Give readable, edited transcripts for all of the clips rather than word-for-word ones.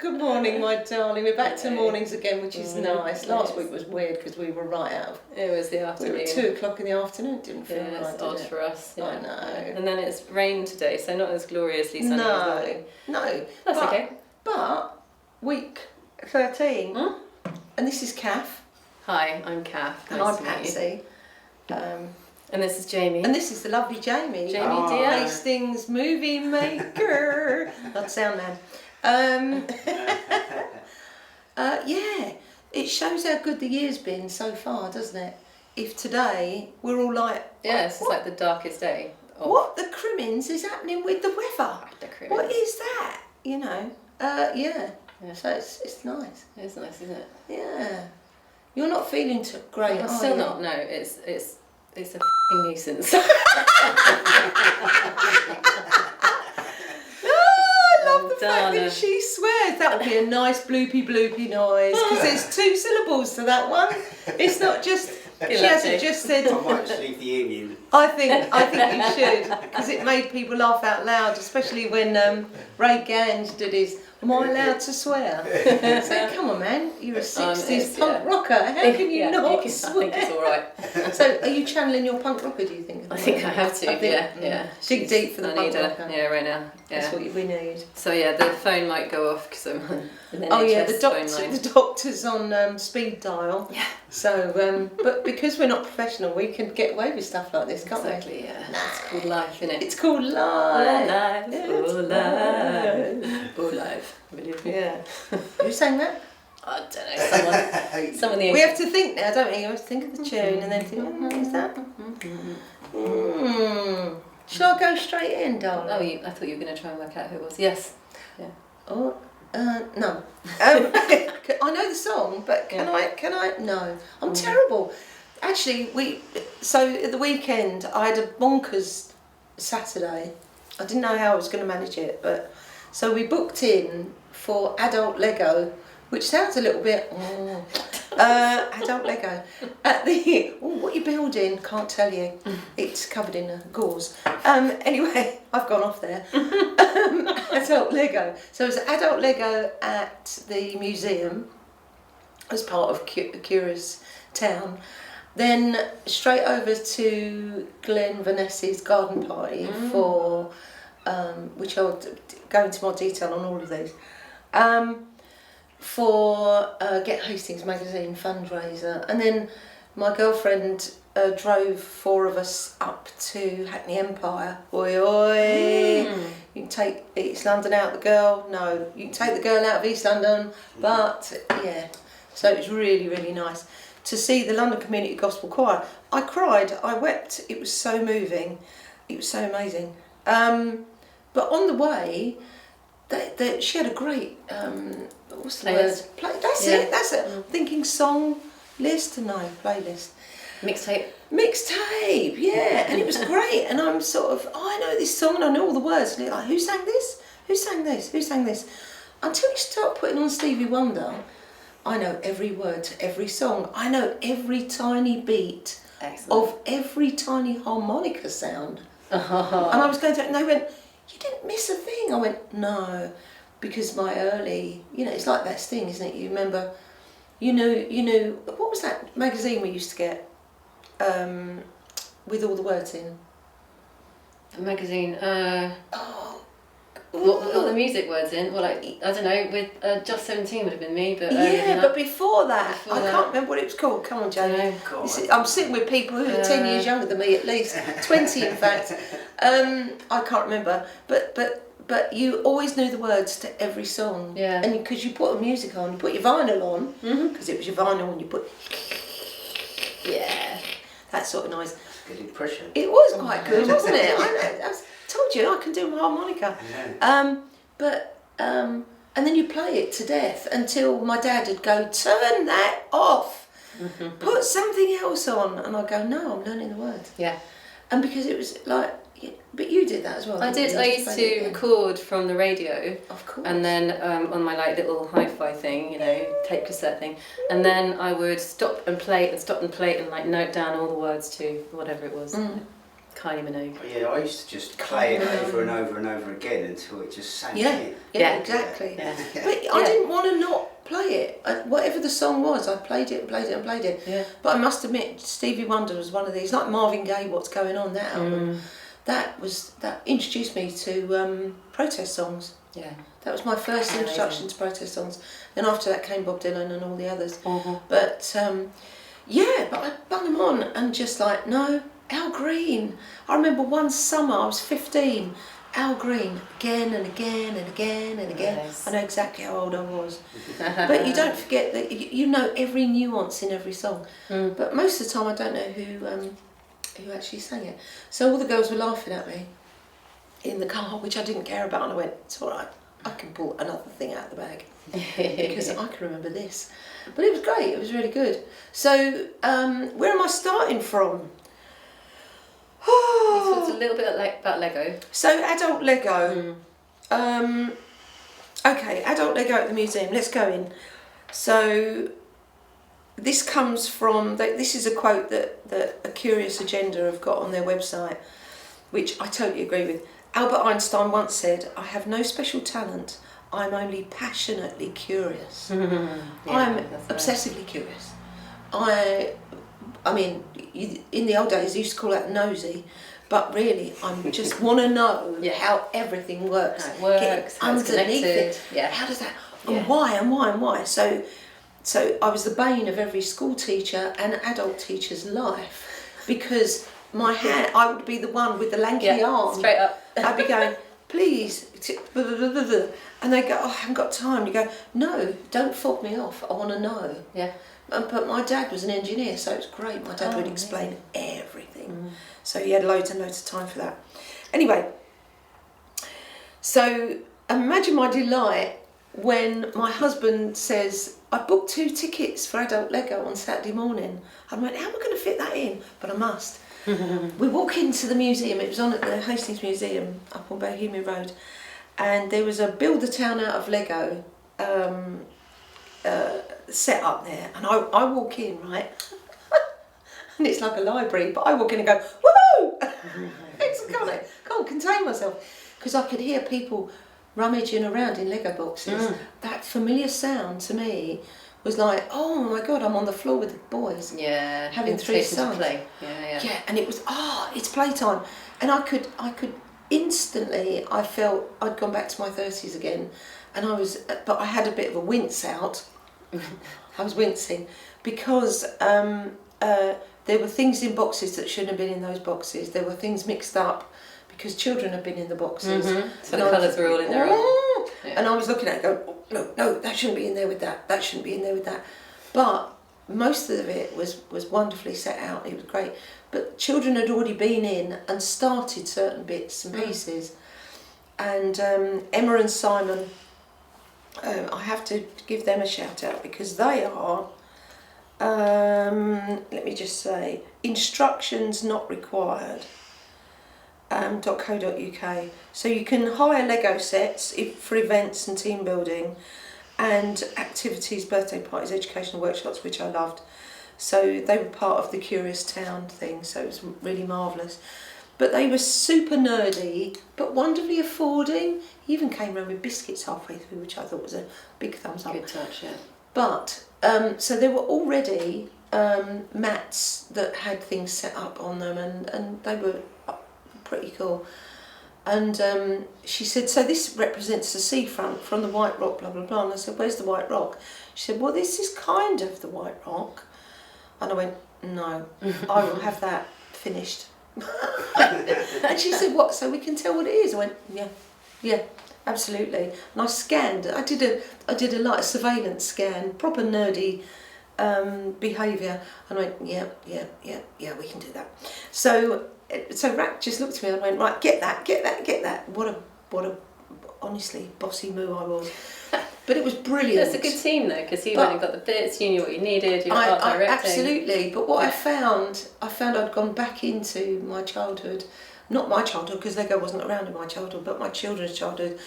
Good morning, my darling. We're back to mornings again, which is nice. Last week was weird because we were right out. It was the afternoon. We were 2 o'clock in the afternoon. It didn't feel right, it's odd for us. Yeah. I know. And then it's rained today, so not as gloriously sunny as morning. No. That's okay. But week 13, and this is Caf. Hi, I'm Caf. And I'm Patsy. And this is Jamie. And this is the lovely Jamie. Jamie De Ath. Hastings movie maker. Not sound man. Yeah, it shows how good the year's been so far, doesn't it? If today we're all like... Yes, it's like the darkest day. What the crimmins is happening with the weather? What is that? You know, yeah. So it's nice. It's nice, isn't it? Yeah. You're not feeling too great, I'm are still you? not, no. It's a f***ing nuisance. I love the fact that she swears. That would be a nice bloopy noise, because there's 2 syllables to that one. It's not just... She hasn't just said... I might just leave the union. I think you should, because it made people laugh out loud, especially when Ray Gans did his "Am I allowed to swear?" So come on, man, you're a 60s punk rocker. How can you not swear? I think it's all right. So are you channeling your punk rocker, do you think? I think I have to, yeah. Dig deep for the punk rocker. Yeah, right now. Yeah. That's what we need. So yeah, the phone might go off because I'm on an NHS phone line. The doctor's on speed dial. Yeah. So, but because we're not professional, we can get away with stuff like this, can't we? Exactly, yeah. It's called life, isn't it? It's called life. Life. Yeah. Who sang that? I don't know. Someone We have to think now, don't we? You have to think of the tune and then think, is that? Shall I go straight in, darling? Oh, I thought you were going to try and work out who it was. Yes. Yeah. Oh, no. I know the song, but can I? No. I'm terrible. Actually, so at the weekend, I had a bonkers Saturday. I didn't know how I was going to manage it, but so we booked in for adult Lego, which sounds a little bit adult Lego at the what you building? Can't tell you. It's covered in gauze. Anyway, I've gone off there. Adult Lego. So it was adult Lego at the museum as part of Curious Town. Then straight over to Glenn Vanessa's garden party for, which I'll go into more detail on all of these, for Get Hastings magazine fundraiser. And then my girlfriend drove 4 of us up to Hackney Empire. Oi oi! You can take East London out the girl. No, you can take the girl out of East London. But yeah, so it was really, really nice to see the London Community Gospel Choir. I cried, I wept, it was so moving, it was so amazing. But on the way, she had a great, what's the word? That's it. I'm thinking song list, no, playlist. Mixtape, yeah, and it was great, and I'm sort of, I know this song and I know all the words, and you're like, who sang this? Who sang this? Who sang this? Until you start putting on Stevie Wonder, I know every word to every song. I know every tiny beat of every tiny harmonica sound. And I was going to, and they went, you didn't miss a thing. I went, no, because my early, it's like that thing, isn't it? You remember, you knew, what was that magazine we used to get with all the words in? A magazine, What the music words in? Well, like, I don't know, with Just 17 would have been me, but but before that, I can't remember what it was called. Come on, Jamie. I'm sitting with people who are 10 years younger than me, at least 20 in fact. I can't remember, but you always knew the words to every song. Yeah. And because you put the music on, you put your vinyl on, because it was your vinyl, and you put that sort of noise. Good impression. It was quite good, wasn't it? I told you I can do my harmonica. Yeah. And then you play it to death until my dad would go, turn that off, put something else on, and I'd go, no, I'm learning the words. Yeah. And because it was like, but you did that as well. I did. I used to record from the radio. Of course. And then on my little hi-fi thing, tape cassette thing, and then I would stop and play and note down all the words to whatever it was. Kylie Minogue. Yeah, I used to just play it over and over and over again until it just sank in. Yeah, exactly. Yeah. But I didn't want to not play it. Whatever the song was, I played it and played it and played it. Yeah. But I must admit, Stevie Wonder was one of these, like Marvin Gaye, What's Going On, that album. That introduced me to protest songs. Yeah. That was my first introduction to protest songs. Then after that came Bob Dylan and all the others. Mm-hmm. But but I bung them on and just like, no, Al Green. I remember one summer, I was 15, Al Green, again and again and again and again. Nice. I know exactly how old I was. But you don't forget that you know every nuance in every song. But most of the time I don't know who actually sang it. So all the girls were laughing at me in the car, which I didn't care about, and I went, it's all right, I can pull another thing out of the bag because I can remember this. But it was great, it was really good. So where am I starting from? You talked a little bit about Lego. So adult Lego. Okay, adult Lego at the museum, let's go in. So this comes from, this is a quote that A Curious Agenda have got on their website, which I totally agree with. Albert Einstein once said, I have no special talent, I'm only passionately curious. I'm obsessively curious. I mean, in the old days, you used to call that nosy, but really, I just want to know how everything works. How it works, how it's underneath it. Yeah. How does that, and why, and why, and why. So I was the bane of every school teacher and adult teacher's life, because my hand, I would be the one with the lanky arm. Straight up. I'd be going, please, and they go, oh, I haven't got time. You go, no, don't fob me off, I want to know. Yeah. But my dad was an engineer, so it was great. My dad would explain everything. So he had loads and loads of time for that. Anyway, so imagine my delight when my husband says, I booked 2 tickets for adult Lego on Saturday morning. I went, how am I going to fit that in? But I must. We walk into the museum, it was on at the Hastings Museum up on Bohemia Road, and there was a build a town out of Lego set up there, and I walk in, right, and it's like a library, but I walk in and go, woohoo! I can't contain myself, because I could hear people rummaging around in Lego boxes. That familiar sound to me was like, oh my God, I'm on the floor with the boys. Yeah. Having 3 sons. Play. Yeah. Yeah, and it was, it's playtime. And I could instantly, I felt I'd gone back to my 30s again. And but I had a bit of a wince out. I was wincing because there were things in boxes that shouldn't have been in those boxes. There were things mixed up because children had been in the boxes. So the colours were all in their own. Yeah. And I was looking at it going, oh, no, that shouldn't be in there with that. That shouldn't be in there with that. But most of it was wonderfully set out. It was great. But children had already been in and started certain bits and pieces. And Emma and Simon, I have to give them a shout out because they are, let me just say, instructions not required. .co.uk. So you can hire Lego sets for events and team building and activities, birthday parties, educational workshops, which I loved. So they were part of the Curious Town thing, so it was really marvellous. But they were super nerdy, but wonderfully affording. He even came around with biscuits halfway through, which I thought was a big thumbs up. Good touch, yeah. But, so there were already mats that had things set up on them, and they were pretty cool. And she said, so this represents the seafront from the White Rock, blah, blah, blah. And I said, where's the White Rock? She said, well, this is kind of the White Rock. And I went, no, I will have that finished. And she said, what, so we can tell what it is? I went, yeah, absolutely. And I scanned, I did a like a surveillance scan, proper nerdy behaviour. And I went, yeah, we can do that. So Rack just looked at me and went, right, get that. What a honestly bossy move I was. But it was brilliant. That's a good team though, because you went and got the bits, you knew what you needed, you got art directing. Absolutely, but what I found I'd gone back into my childhood, not my childhood because Lego wasn't around in my childhood, but my children's childhood.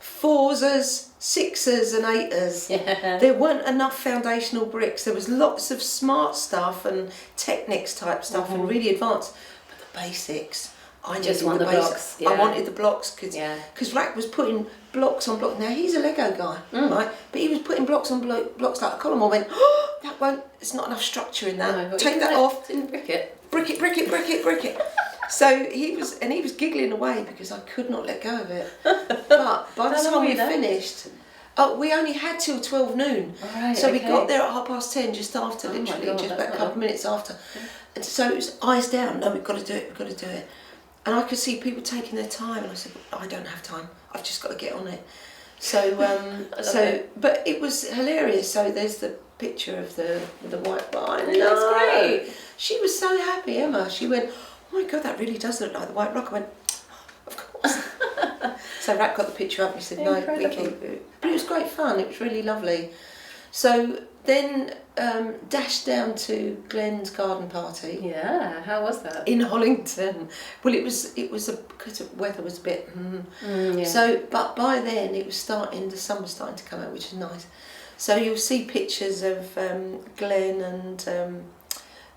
4s, 6s and 8s. Yeah. There weren't enough foundational bricks. There was lots of smart stuff and Technics type stuff and really advanced. But the basics. I just needed want the basics. blocks, yeah. I wanted the blocks Yeah. because Rack was putting blocks on blocks. Now he's a Lego guy, right? But he was putting blocks on blocks like a column. I went, oh, that won't. It's not enough structure in that. No, Take that off. Didn't brick it. Brick it. So he was giggling away because I could not let go of it. But by the time we finished, we only had till 12 noon. Right, so we okay. got there at 10:30, just after, Oh my literally, God, just that's about a couple of minutes after. And so it was eyes down. No, we've got to do it. And I could see people taking their time, and I said, I don't have time. I've just got to get on it. So, but it was hilarious. So there's the picture of the white rock. That's great. She was so happy, Emma. She went, oh my God, that really does look like the white rock. I went, of course. So Rat got the picture up and he said, no, we keep it. But it was great fun. It was really lovely. So then dashed down to Glenn's garden party. Yeah, how was that? In Hollington. Well, it was because the weather was a bit. Yeah. So, but by then it was the sun was starting to come out, which is nice. So you'll see pictures of Glenn and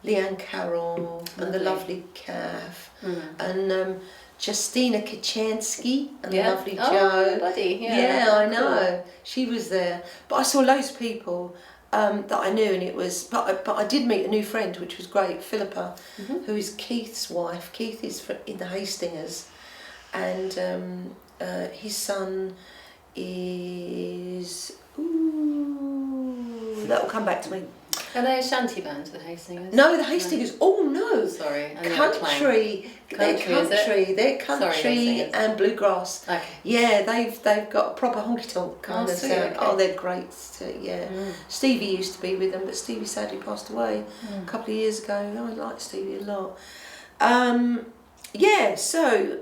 Leanne Carroll and the lovely Caf and Justina Kachansky and the lovely Joe. Buddy, Yeah, I know. Cool. She was there. But I saw loads of people that I knew, and it was. But I did meet a new friend, which was great, Philippa, who is Keith's wife. Keith is in the Hastings, and his son is. Ooh, that'll come back to me. Are they a shanty band, the Hastings? No, the Hastings. Oh no! Sorry, country. They're country. They're country and bluegrass. Okay. Yeah, they've got a proper honky tonk kind of sweet, sound. okay. Oh, they're great. Yeah. Stevie used to be with them, but Stevie sadly passed away a couple of years ago. I like Stevie a lot. Yeah. So.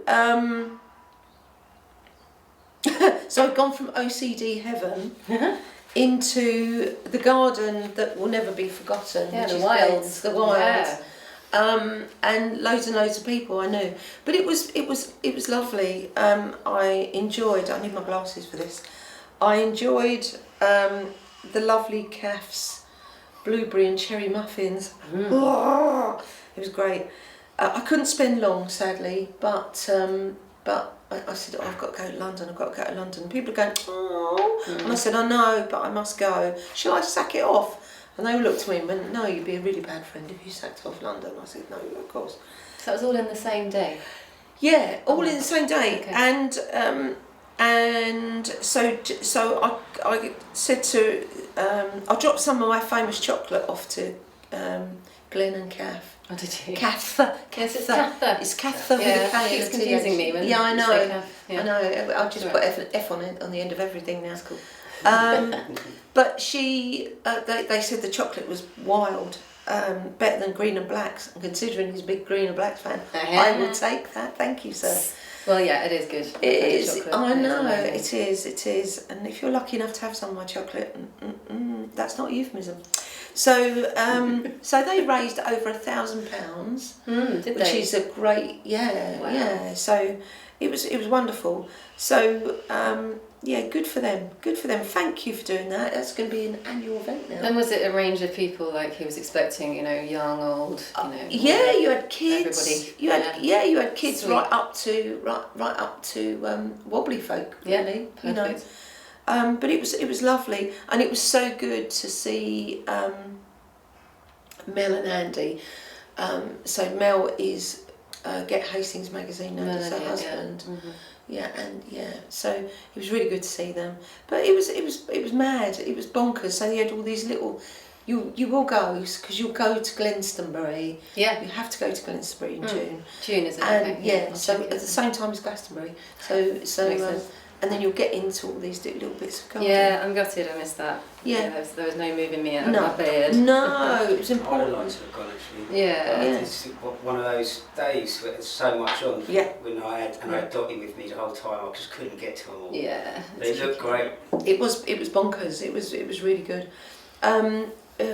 So I've gone from OCD heaven. Into the garden that will never be forgotten. Yeah, which the is wilds. The wilds. Yeah. And loads of people I knew. But it was lovely. I enjoyed. I need my glasses for this. I enjoyed the lovely Caf's blueberry and cherry muffins. Oh, it was great. I couldn't spend long, sadly, but I said, I've got to go to London. People are going, oh. And I said, I know, but I must go. Shall I sack it off? And they looked at me and went, no, you'd be a really bad friend if you sacked off London. I said, no, of course. So it was all in the same day? Yeah, all in the same day. Okay. And so I said to, I dropped some of my famous chocolate off to Glenn and Caf. Oh, did you? Catha. Yes, it's Catha. It's Catha with a K. It's confusing me when I know. you say Caf. Yeah. I know. I'll just put F on it on the end of everything now. That's cool. But they said the chocolate was wild, better than green and blacks. And considering he's a big green and blacks fan, I will take that. Thank you, sir. Well, yeah, it is good. It is. I know. It is. And if you're lucky enough to have some of my chocolate, that's not a euphemism. So, so they raised over £1,000, which is a great, yeah. So it was wonderful. So, yeah, good for them. Thank you for doing that. That's going to be an annual event now. And was it a range of people like he was expecting? Young, old. Yeah, you had kids. Everybody. You had kids. Sweet. right up to wobbly folk. Really, perfect. But it was lovely, and it was so good to see Mel and Andy. So Mel is Get Hastings magazine now, as her husband. So it was really good to see them. But it was mad. It was bonkers. So you had all these little. You will go because you'll go to Glastonbury. Yeah. You have to go to Glastonbury in June. June is it? And okay. So at the same time as Glastonbury. So and then you'll get into all these little bits of garden. Yeah, I'm gutted I missed that. Yeah. There was no moving me out of my bed. No, it was important. I'd like to have gone actually. Yeah. It's one of those days where there's so much on. Yeah. When I had Dottie with me the whole time, I just couldn't get to them all. Yeah. They looked great. It was bonkers. It was really good.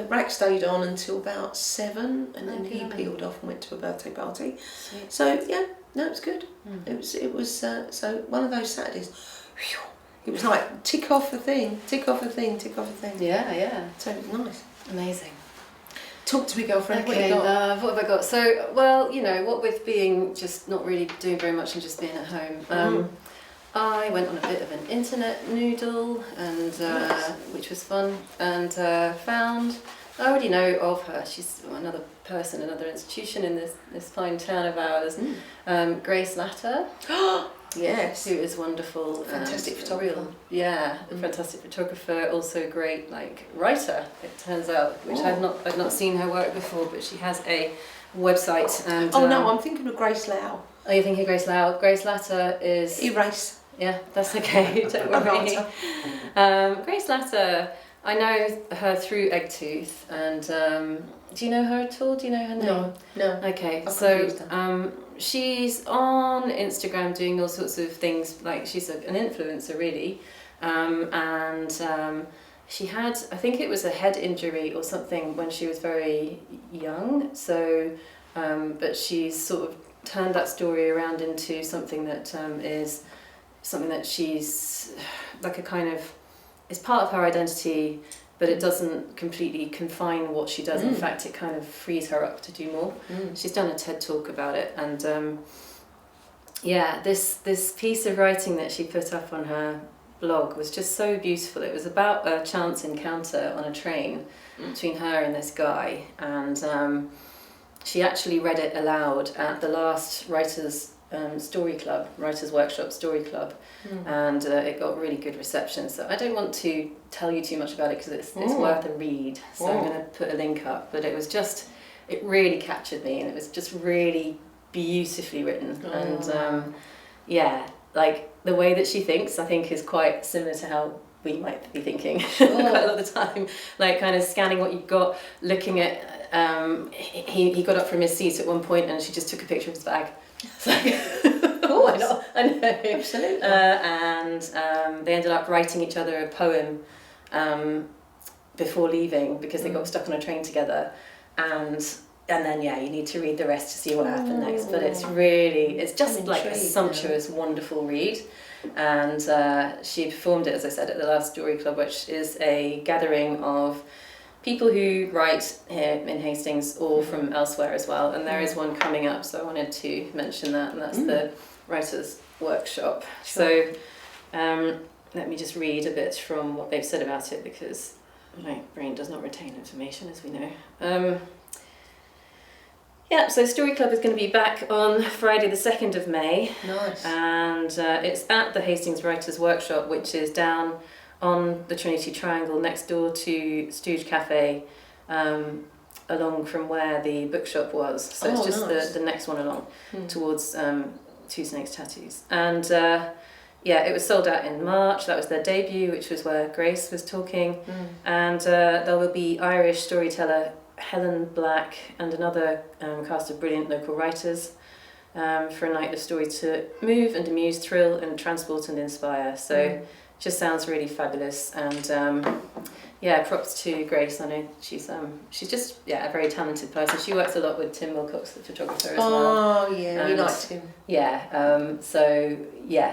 Rack stayed on until about 7, and then he peeled off and went to a birthday party. Sweet. So yeah, no, it was good. It was so one of those Saturdays. Whew, it was like tick off a thing. Yeah. So it was nice. Amazing. Talk to me, girlfriend. Okay, what you got? love, what have I got? So, well, what with being just not really doing very much and just being at home, I went on a bit of an internet noodle, and which was fun, and found, I already know of her, she's another person, another institution in this fine town of ours, Grace Latter. Yes. Who is wonderful. Fantastic photographer. A fantastic photographer, also a great writer, it turns out, which I've not seen her work before, but she has a website. And no, I'm thinking of Grace Lau. Oh, you're thinking of Grace Lau. Grace Latter is... Erase. Yeah, that's okay, don't worry. Grace Latter, I know her through Eggtooth, and do you know her at all? Do you know her name? No. Okay, so she's on Instagram doing all sorts of things, like she's an influencer really, and she had, I think it was a head injury or something when she was very young, so but she's sort of turned that story around into something that is something that she's like a kind of, it's part of her identity, but it doesn't completely confine what she does. In fact, it kind of frees her up to do more. She's done a TED talk about it, and this piece of writing that she put up on her blog was just so beautiful. It was about a chance encounter on a train between her and this guy, and she actually read it aloud at the last Writers' Workshop Story Club, and it got really good reception. So I don't want to tell you too much about it because it's worth a read, so I'm going to put a link up, but it really captured me, and it was just really beautifully written. And like the way that she thinks, I think, is quite similar to how we might be thinking quite a lot of the time, like kind of scanning what you've got, looking at he got up from his seat at one point and she just took a picture of his bag. It's like, why not? I know. Absolutely. And they ended up writing each other a poem before leaving because they got stuck on a train together, and then you need to read the rest to see what happened next. But it's just like a sumptuous, wonderful read. And she performed it, as I said, at the last Story Club, which is a gathering of people who write here in Hastings or from elsewhere as well, and there is one coming up, so I wanted to mention that, and that's the Writers' Workshop. Sure. So let me just read a bit from what they've said about it, because my brain does not retain information, as we know. So Story Club is going to be back on Friday the 2nd of May. Nice. And it's at the Hastings Writers' Workshop, which is down on the Trinity Triangle next door to Stooge Cafe, along from where the bookshop was. So it's just nice. the next one along towards Two Snakes Tattoos. And it was sold out in March. That was their debut, which was where Grace was talking. And there will be Irish storyteller Helen Black and another cast of brilliant local writers for a night of stories to move and amuse, thrill and transport and inspire. So just sounds really fabulous, and props to Grace. I know she's just a very talented person. She works a lot with Tim Wilcox, the photographer, as well. We liked him.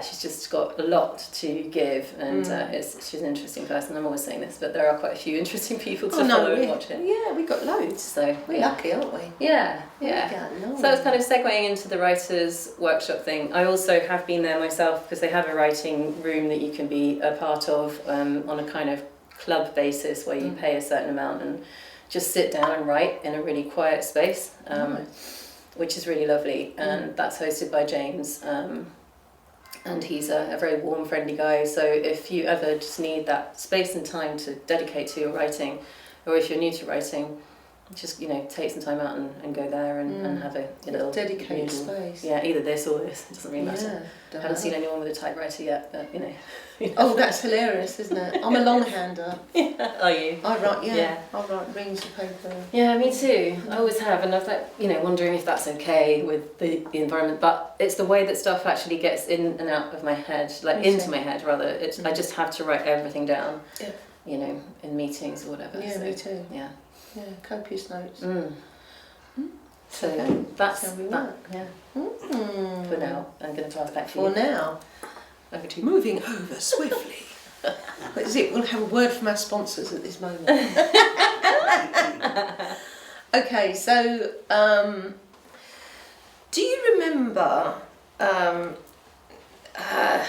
She's just got a lot to give, and she's an interesting person. I'm always saying this, but there are quite a few interesting people to follow and watch it. Yeah, we got loads. So we're lucky, aren't we? Yeah. So it's kind of segueing into the Writers' Workshop thing. I also have been there myself because they have a writing room that you can be a part of on a kind of club basis where you pay a certain amount and just sit down and write in a really quiet space, which is really lovely. And that's hosted by James, and he's a very warm, friendly guy. So if you ever just need that space and time to dedicate to your writing, or if you're new to writing, just take some time out and go there and have a little dedicated space. Yeah, either this or this. It doesn't really matter. I haven't seen anyone with a typewriter yet, but Oh, that's hilarious, isn't it? I'm a longhander. Are you? I write, I write reams of paper. Yeah, me too. I always have, and I've wondering if that's okay with the environment. But it's the way that stuff actually gets in and out of my head, into my head rather. I just have to write everything down. Yeah. In meetings or whatever. Yeah, me too. Yeah. Yeah, copious notes. So that's that. Yeah. For now, I'm going to pass back to you. For now, moving over swiftly. That's it. We'll have a word from our sponsors at this moment. Okay, so do you remember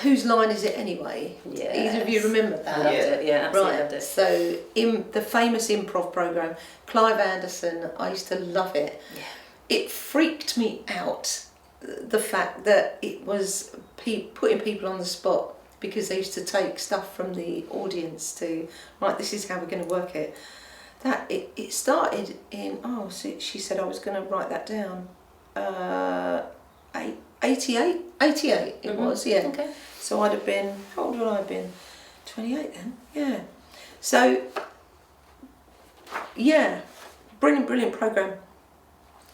Whose Line Is It Anyway? Yes. Either of you remember that? I loved it, yeah, absolutely loved Right, it. so the famous improv programme, Clive Anderson, I used to love it. Yeah. It freaked me out, the fact that it was putting people on the spot, because they used to take stuff from the audience to, right, this is how we're going to work it. That it started in, so she said I was going to write that down, 88 it was, yeah. Okay. So I'd have been, how old would I have been? 28 then, yeah. So, yeah, brilliant programme.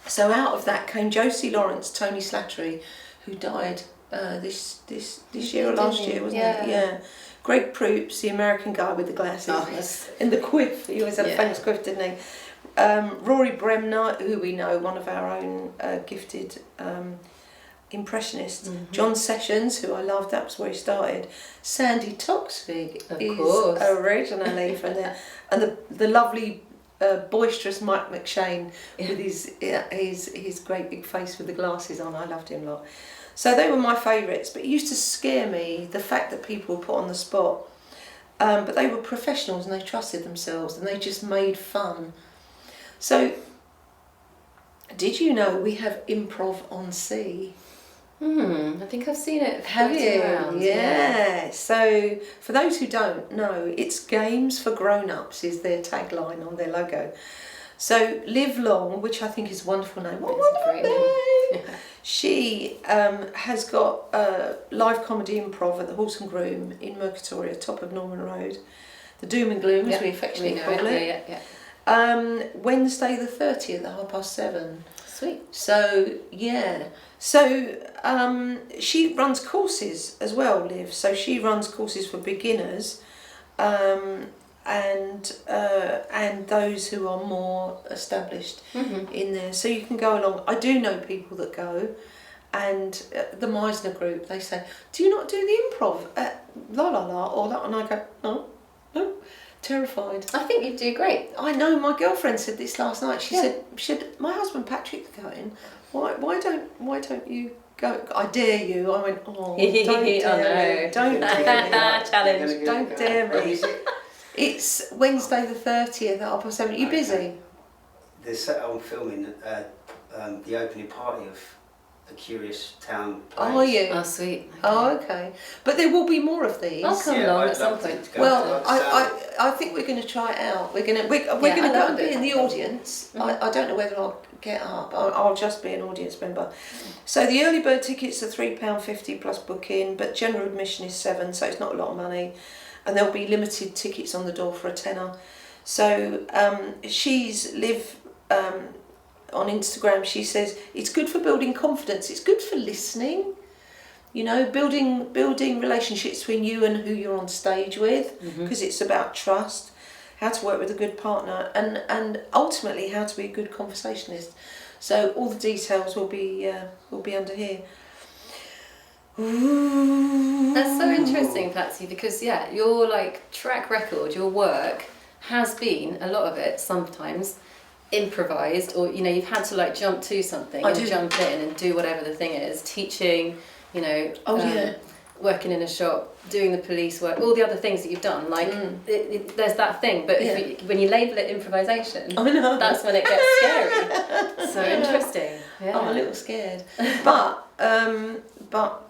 So out of that came Josie Lawrence, Tony Slattery, who died this year or last year, wasn't it? Yeah. Greg Proops, the American guy with the glasses, and the quiff. He always had a famous quiff, didn't he? Rory Bremner, who we know, one of our own gifted impressionists. John Sessions, who I loved, that was where he started. Sandy Toksvig is originally from there, and the lovely boisterous Mike McShane with his great big face with the glasses on. I loved him a lot. So they were my favourites, but it used to scare me, the fact that people were put on the spot. But they were professionals and they trusted themselves and they just made fun. So, did you know we have Improv on Sea? I think I've seen it. Have you? Around, yeah. So, for those who don't know, it's Games for Grown-Ups is their tagline on their logo. So, Liv Long, which I think is a wonderful name. What a great name! She has got live comedy improv at the Horse and Groom in Mercatoria, top of Norman Road. The Doom and Gloom, as we affectionately call it. Yeah. Wednesday the 30th at 7:30. Sweet. So, yeah. So, she runs courses as well, Liv. So, she runs courses for beginners and those who are more established in there. So, you can go along. I do know people that go, and the Meisner group, they say, do you not do the improv at la la la or that? And I go, no, terrified. I think you do great. I know, my girlfriend said this last night. She said, my husband Patrick's going. Why don't you go? I dare you. I went, don't dare me. Don't dare me. Challenge. Don't dare me. It's Wednesday the 30th at 7:30. Are you busy? I'm filming the opening party of A Curious Town Plays. Are you? Oh, sweet. Okay. Oh, okay. But there will be more of these. I'll come along at some point. Well, I think we're going to try it out. We're going to go and be in the audience. I don't know whether I'll get up. I'll just be an audience member. So the early bird tickets are £3.50 plus booking, but general admission is £7, so it's not a lot of money. And there'll be limited tickets on the door for a tenner. So she's Liv on Instagram. She says it's good for building confidence. It's good for listening. You know, building relationships between you and who you're on stage with, because it's about trust, how to work with a good partner, and ultimately how to be a good conversationalist. So all the details will be under here. Ooh. That's so interesting, Patsy, because your track record, your work has been, a lot of it sometimes, improvised, or you've had to jump to something jump in and do whatever the thing is, teaching, working in a shop, doing the police work, all the other things that you've done, there's that thing, but when you label it improvisation, that's when it gets scary. So interesting. Yeah. I'm a little scared, but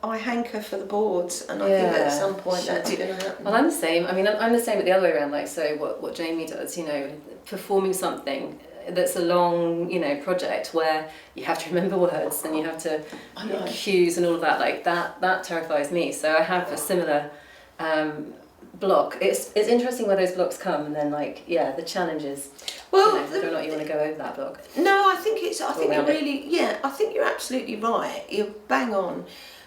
I hanker for the boards, and I think at some point that's going to happen. Well, I'm the same. I mean, I'm the same but the other way around. So what Jamie does, performing something that's a long, project where you have to remember words and you have to cues and all of that. That terrifies me. So I have a similar block. It's interesting where those blocks come, and then the challenges. Well, whether or not you want to go over that block. No, I think you're absolutely right. You're bang on,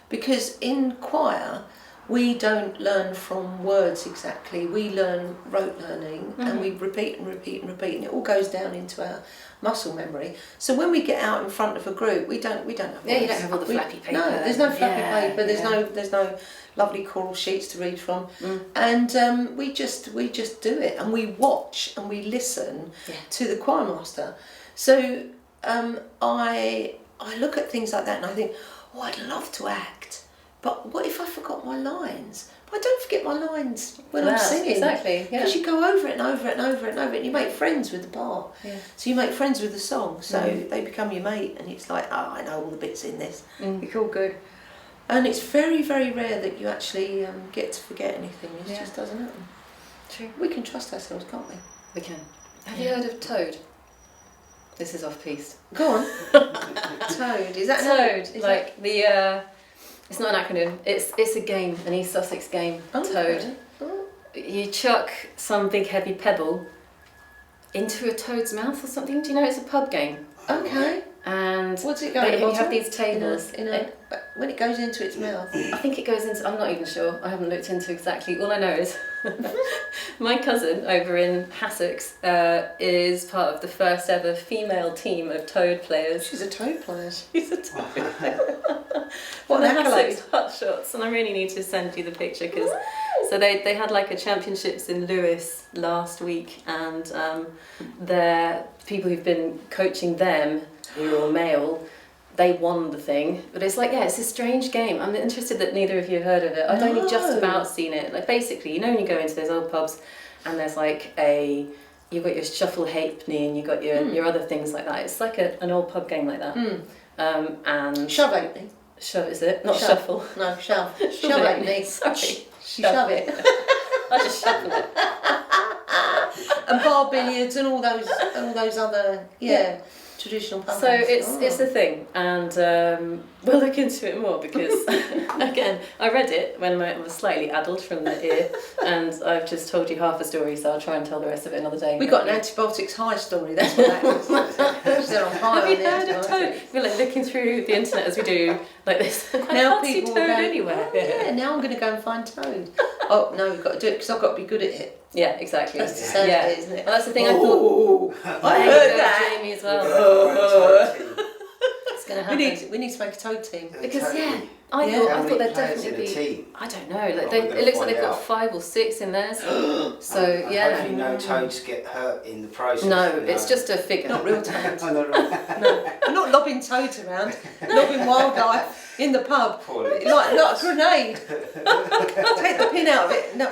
because in choir we don't learn from words exactly. We learn rote learning, and we repeat and repeat and repeat, and it all goes down into our muscle memory. So when we get out in front of a group, we don't have words. Yeah, you don't have all the flappy paper. No, there's no flappy paper. There's no lovely choral sheets to read from, and we just do it, and we watch and we listen to the choir master. So I look at things like that and I think, oh, I'd love to act, but what if I forgot my lines? But I don't forget my lines when I'm singing. Exactly, yeah. Because you go over it and over it and over it and over it, and you make friends with the part. Yeah. So you make friends with the song, so they become your mate, and it's like, oh, I know all the bits in this. It's all good. And it's very, very rare that you actually get to forget anything. It just doesn't happen. True. We can trust ourselves, can't we? We can. Have you heard of Toad? This is off-piste. Go on. Toad. Is that Toad? Like the... It's not an acronym. It's a game, an East Sussex game. Toad. Oh. You chuck some big heavy pebble into a toad's mouth or something. Do you know it's a pub game? Okay. And what's it going? You have these tables. When it goes into its mouth. I think it goes into. I'm not even sure. I haven't looked into exactly. All I know is my cousin over in Hassocks is part of the first ever female team of Toad players. She's a Toad player. She's a Toad player. What the an accolade. Hassocks Hotshots, and I really need to send you the picture because so they had like a championships in Lewis last week, and their people who've been coaching them, who are all male, they won the thing. But it's like, it's this strange game. I'm interested that neither of you have heard of it. I've only just about seen it. Like basically, you know when you go into those old pubs and there's like you've got your shuffle halfpenny and you've got your other things like that. It's like an old pub game like that. And Shove halfpenny. Shove, is it? Not shuffle. No, shove. Shove halfpenny. Sorry. Shove it. I just shuffle it. And bar billiards and all those other traditional pub So games. it's a thing, and we'll look into it more because again I read it when I was slightly addled from the ear, and I've just told you half a story, so I'll try and tell the rest of it another day. We got an antibiotics high story. That's what that is. They're on high. Have you heard of Toad? We're like looking through the internet as we do like this. I Now can't see people Toad go, anywhere. Oh, yeah, now I'm going to go and find Toad. Oh no, we've got to do it because I've got to be good at it. Yeah, exactly. That's the sad bit, isn't it? Well, that's the thing I thought. I There you heard go, that. Jamie as well. It's going to happen. We need to make a Toad team. Because How I many thought there'd players definitely in be. a team? I don't know. Like Well, we're it looks like gonna they've got find 5 or 6 in theirs. So And hopefully no toads get hurt in the process. No, it's just a figure. Not real toads. Oh, not real. No, we're not lobbing toads around. Lobbing wildlife in the pub. Poorly. Like a grenade. Take the pin out of it. No.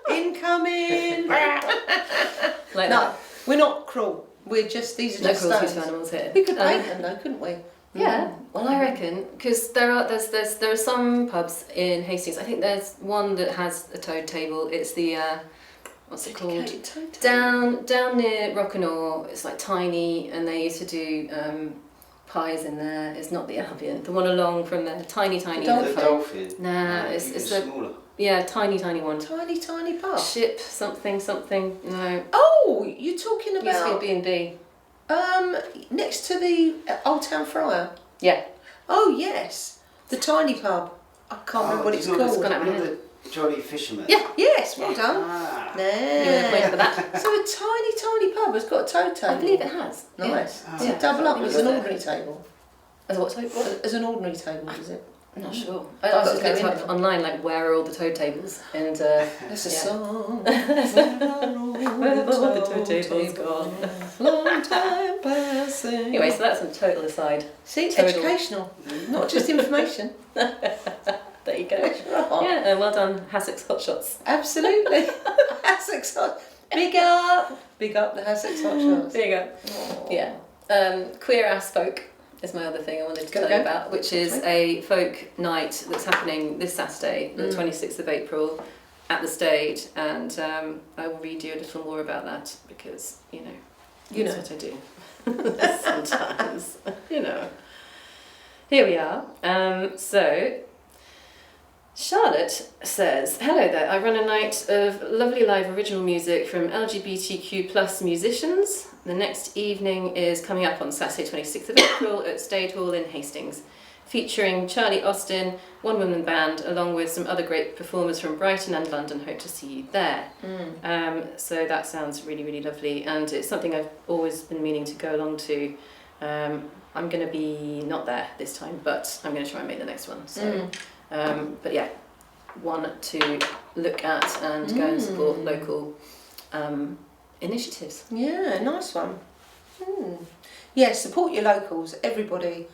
Incoming. Like No, that. we're not cruel. We're just, these are No just cruelty to stones. animals here. We could paint them though, couldn't we? Yeah, well I reckon because there are some pubs in Hastings. I think there's one that has a toad table. It's the what's it called? Dedicated toad table. Down near Rockanaw. It's like tiny, and they used to do pies in there. It's not the Albion. The one along from there, tiny. The dolphin. Nah, No, it's even the smaller. tiny one. Tiny pub. Ship something. No. Oh, you're talking Used to about be a B&B. next to the Old Town Friar. Yeah. Oh yes, the tiny pub. I can't remember what it's not called. gone out of my the Jolly Fisherman. Yeah. Yes, well done. Ah. You were the point for that. So a tiny pub has got a toad table. I believe it has. Nice. Yeah. Does it double up I think as it's an there. ordinary table? As what type? What? As an ordinary table, does it? I'm not sure. I was just got to looked go up in online, like where are all the toad tables, and That's a yeah. song. Where have all the toad tables gone? Long time passing. Anyway, so that's a total aside. See, Total. educational, not just information. There you go. Right. Yeah, well done, Hassocks Hotshots. Absolutely. Hassocks Hot. Big up the Hassocks Hotshots. There you go. Oh. Yeah. Queer Ass Folk is my other thing I wanted to tell Go. you about, which is a folk night that's happening this Saturday, the 26th of April, at the Stade, and I will read you a little more about that because, that's what I do. Sometimes, Here we are. So, Charlotte says, hello there, I run a night of lovely live original music from LGBTQ plus musicians. The next evening is coming up on Saturday 26th of April at Stade Hall in Hastings, featuring Charlie Austin, one-woman band, along with some other great performers from Brighton and London. Hope to see you there. So that sounds really, really lovely, and it's something I've always been meaning to go along to. I'm going to be not there this time, but I'm going to try and make the next one. So. But yeah, one to look at and go and support local initiatives. Yeah, nice one. Yeah, support your locals, everybody.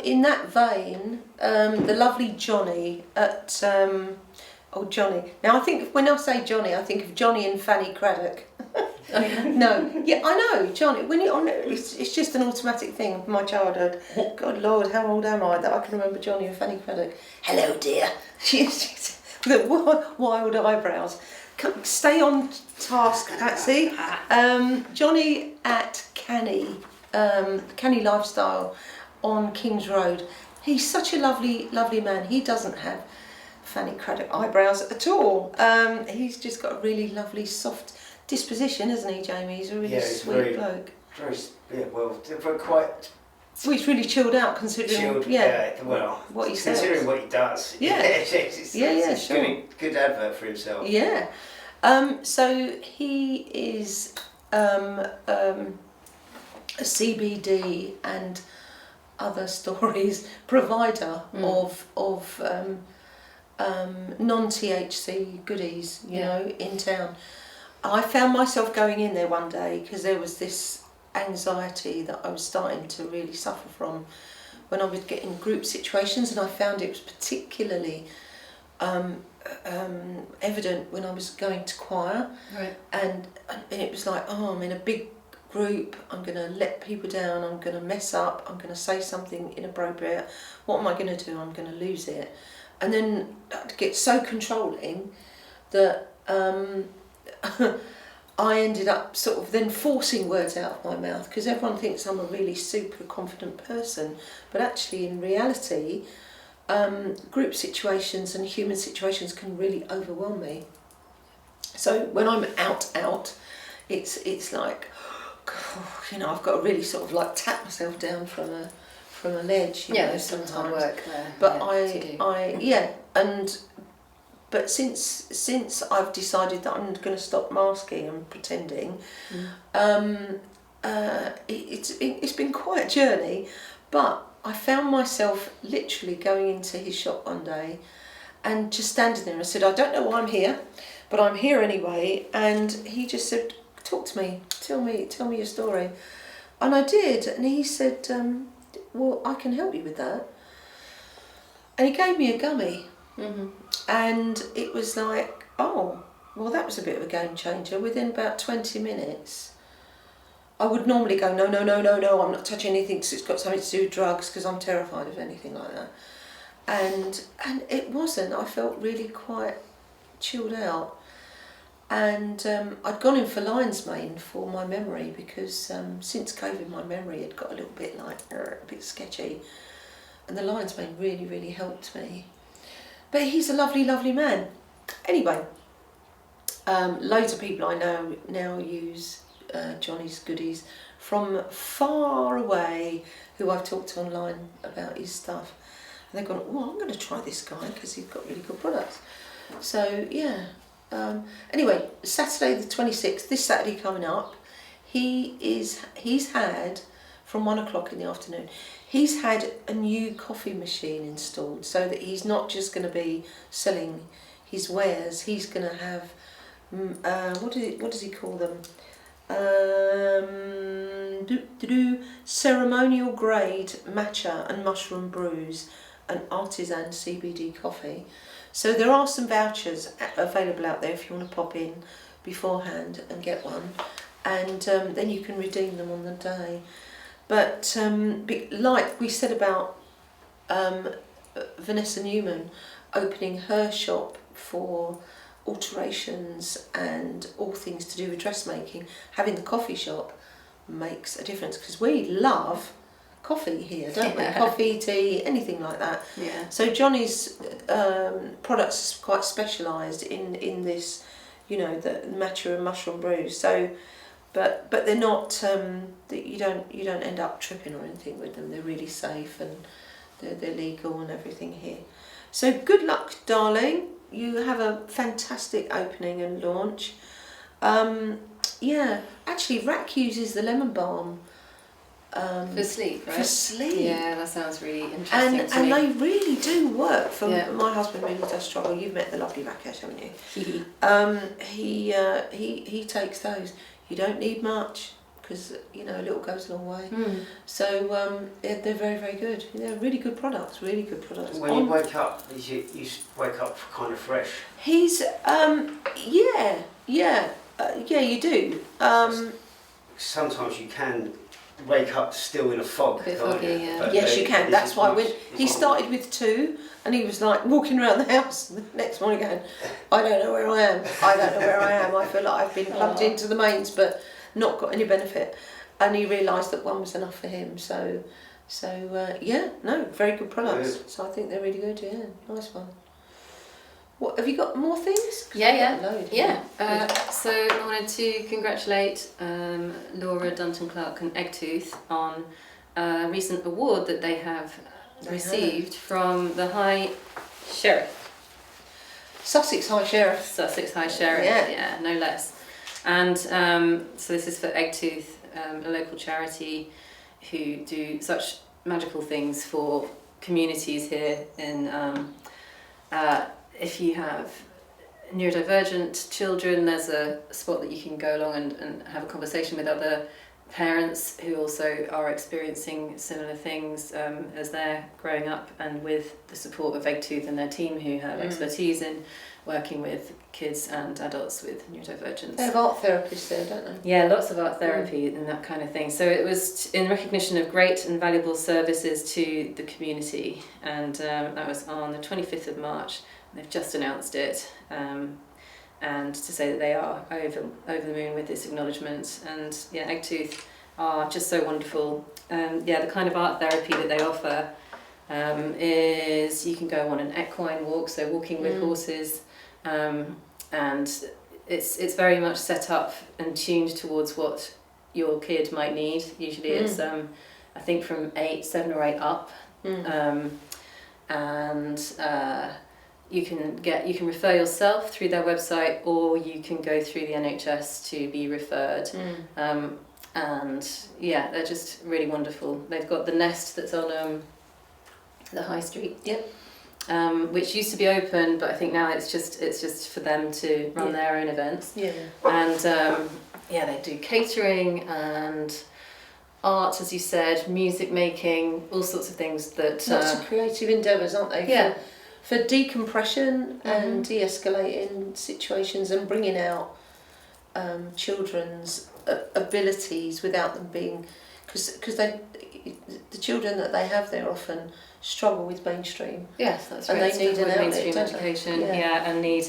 In that vein, the lovely Jonny at Jonny. Now I think when I say Jonny, I think of Jonny and Fanny Craddock. No, yeah, I know Jonny. It's just an automatic thing of my childhood. God Lord, how old am I that I can remember Jonny and Fanny Craddock? Hello, dear. She's with wild eyebrows. Stay on task, Patsy. Jonny at Canny, Canny Lifestyle on King's Road. He's such a lovely, lovely man. He doesn't have Fanny Craddock eyebrows at all. He's just got a really lovely, soft disposition, isn't he, Jamie? He's a really sweet bloke. Very quite. Well, he's really chilled out considering. What he says. Considering what he does. Yeah. It's sure. Good advert for himself. Yeah. So he is a CBD and other stories provider of non-THC goodies, you know, in town. I found myself going in there one day because there was this anxiety that I was starting to really suffer from when I would get in group situations, and I found it was particularly evident when I was going to choir. Right. And it was like, I'm in a big group, I'm going to let people down, I'm going to mess up, I'm going to say something inappropriate, what am I going to do? I'm going to lose it. And then I'd get so controlling that I ended up sort of then forcing words out of my mouth because everyone thinks I'm a really super confident person, but actually in reality group situations and human situations can really overwhelm me. So when I'm out, it's like, you know, I've got to really sort of like tap myself down from a ledge. You know, sometimes. Work there. But but since I've decided that I'm going to stop masking and pretending, it's been quite a journey. But I found myself literally going into his shop one day and just standing there. I said, I don't know why I'm here, but I'm here anyway. And he just said, talk to me, tell me your story. And I did. And he said, well, I can help you with that. And he gave me a gummy. Mm-hmm. And it was like, oh, well, that was a bit of a game changer. Within about 20 minutes, I would normally go, no, I'm not touching anything because it's got something to do with drugs because I'm terrified of anything like that. And it wasn't. I felt really quite chilled out. And I'd gone in for lion's mane for my memory because since COVID my memory had got a little bit like, a bit sketchy. And the lion's mane really, really helped me. But he's a lovely, lovely man. Anyway, loads of people I know now use Jonny's goodies from far away who I've talked to online about his stuff. And they've gone, oh, I'm going to try this guy because he's got really good products. So, yeah. Anyway, Saturday the 26th, this Saturday coming up, he's had, from 1 o'clock in the afternoon, he's had a new coffee machine installed so that he's not just going to be selling his wares, he's going to have, what does he call them? Ceremonial grade matcha and mushroom brews and artisan CBD coffee. So there are some vouchers available out there if you want to pop in beforehand and get one, and then you can redeem them on the day. But like we said about Vanessa Newman opening her shop for alterations and all things to do with dressmaking, having the coffee shop makes a difference because we love coffee here, don't we? Coffee, tea, anything like that. Yeah. So Jonny's products are quite specialised in this, you know, the matcha and mushroom brews. So, but they're not. You don't end up tripping or anything with them. They're really safe and they're legal and everything here. So good luck, darling. You have a fantastic opening and launch. Yeah, actually, Rack uses the lemon balm. For sleep, right? For sleep. Yeah, that sounds really interesting to me. And they really do work. For my husband really does struggle. You've met the lovely Rakesh, haven't you? He takes those. You don't need much. because a little goes a long way. So they're very, very good. They're really good products. Really good products. When you wake up, you wake up kind of fresh. He's you do. Sometimes you can wake up still in a fog. A bit foggy, yeah. But yes, you can. That's why when he much- started with 2, and he was like walking around the house the next morning going, I don't know where I am. I don't know where I am. I feel like I've been plugged into the mains, but not got any benefit. And he realised that 1 was enough for him. So very good products. Good. So I think they're really good. Yeah, nice one. What have you got more things? 'Cause Yeah, I've yeah. got a load. Yeah. So I wanted to congratulate Laura, Dunton, Clarke and Eggtooth on a recent award that they have received from the High Sheriff. Sussex High Sheriff. Sussex High Sheriff, Yeah. no less. And so this is for Eggtooth, a local charity who do such magical things for communities here in if you have neurodivergent children, there's a spot that you can go along and have a conversation with other parents who also are experiencing similar things as they're growing up, and with the support of Eggtooth and their team who have expertise in working with kids and adults with neurodivergence. They have art therapists there, don't they? Yeah, lots of art therapy and that kind of thing. So it was in recognition of great and valuable services to the community, and that was on the 25th of March. They've just announced it, and to say that they are over the moon with this acknowledgement. And yeah, Eggtooth are just so wonderful. The kind of art therapy that they offer is you can go on an equine walk, so walking with horses, and it's very much set up and tuned towards what your kid might need. Usually it's I think from 7 or 8 up, you can refer yourself through their website, or you can go through the NHS to be referred. And yeah, they're just really wonderful. They've got the Nest that's on the High Street. Yep. Which used to be open, but I think now it's just for them to run their own events. Yeah. And they do catering and art, as you said, music making, all sorts of things that. Lots of creative endeavours, aren't they? Yeah. For decompression and de-escalating situations and bringing out children's abilities without them being, because the children that they have there often struggle with mainstream. Yes, that's and right. they need an outlet, mainstream don't they? education. Yeah. And need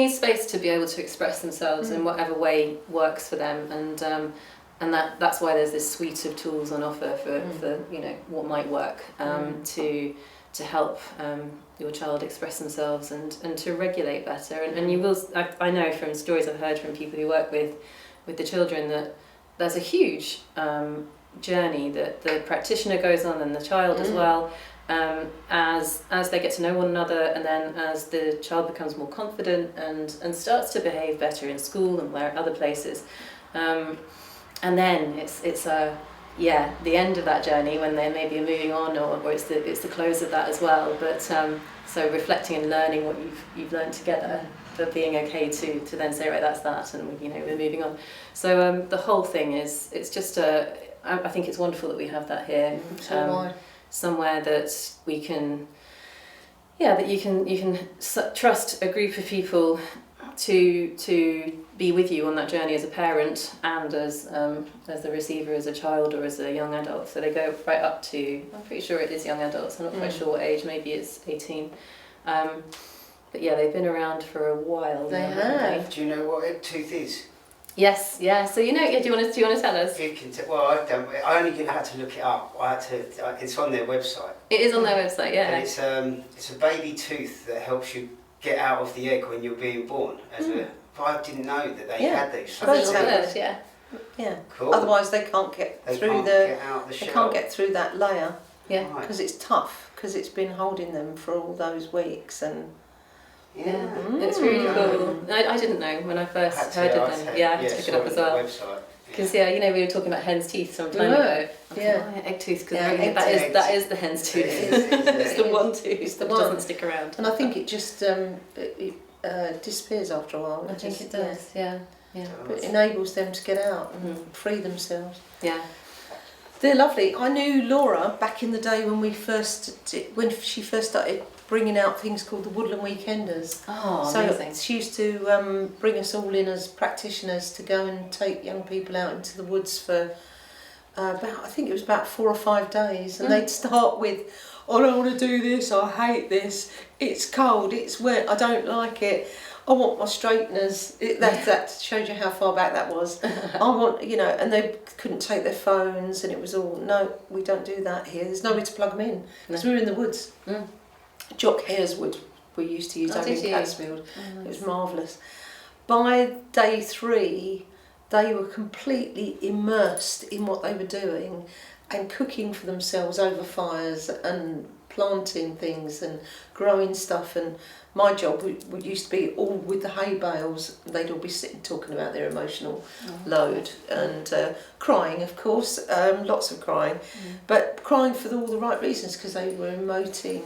space to be able to express themselves in whatever way works for them, and that's why there's this suite of tools on offer for what might work to help your child express themselves and to regulate better. And you will, I know from stories I've heard from people who work with the children that there's a huge journey that the practitioner goes on and the child as well, as they get to know one another, and then as the child becomes more confident and starts to behave better in school and where other places. And then it's the end of that journey when they maybe are moving on, or it's the close of that as well. But so reflecting and learning what you've learned together, but being okay to then say, right, that's that, and we're moving on. So the whole thing it's just I think it's wonderful that we have that here. Somewhere that we can, that you can trust a group of people to be with you on that journey as a parent and as the receiver as a child or as a young adult. So they go right up to, I'm pretty sure it is young adults, I'm not quite sure what age, maybe it's 18. But yeah, they've been around for a while. They now, have. haven't they? Do you know what Eggtooth is? Yes, yeah. So do you want to tell us? You can well, I don't. I only had to look it up. It's on their website. It is on their website, yeah. And it's a baby tooth that helps you get out of the egg when you're being born. I didn't know that they had these. Birds have it, yeah. Yeah. Cool. Otherwise, they can't get through get out the They shell. can't get through that layer. Yeah. Because it's tough. Because it's been holding them for all those weeks and. Yeah, it's really cool. I didn't know when I first heard of them. I had to pick it up as well. Because we were talking about hen's teeth some time ago. Eggtooth, because that is the hen's tooth. It's the one tooth that doesn't stick around. And I think it just disappears after a while. I think it does. Yeah. Yeah. But it enables them to get out and free themselves. Yeah. They're lovely. I knew Laura back in the day when when she first started bringing out things called the Woodland Weekenders. Oh, so amazing. she used to bring us all in as practitioners to go and take young people out into the woods for I think it was about 4 or 5 days, and they'd start with, I don't want to do this, I hate this, it's cold, it's wet, I don't like it, I want my straighteners. That showed you how far back that was. I want, and they couldn't take their phones, and it was all, no, we don't do that here. There's nowhere to plug them in because we were in the woods. Jock Hare's wood we used to use over in Catsfield. Nice. It was marvellous. By day 3, they were completely immersed in what they were doing and cooking for themselves over fires and planting things and growing stuff. And my job would used to be all with the hay bales. They'd all be sitting talking about their emotional load and crying, of course, lots of crying, but crying for all the right reasons, because they were emoting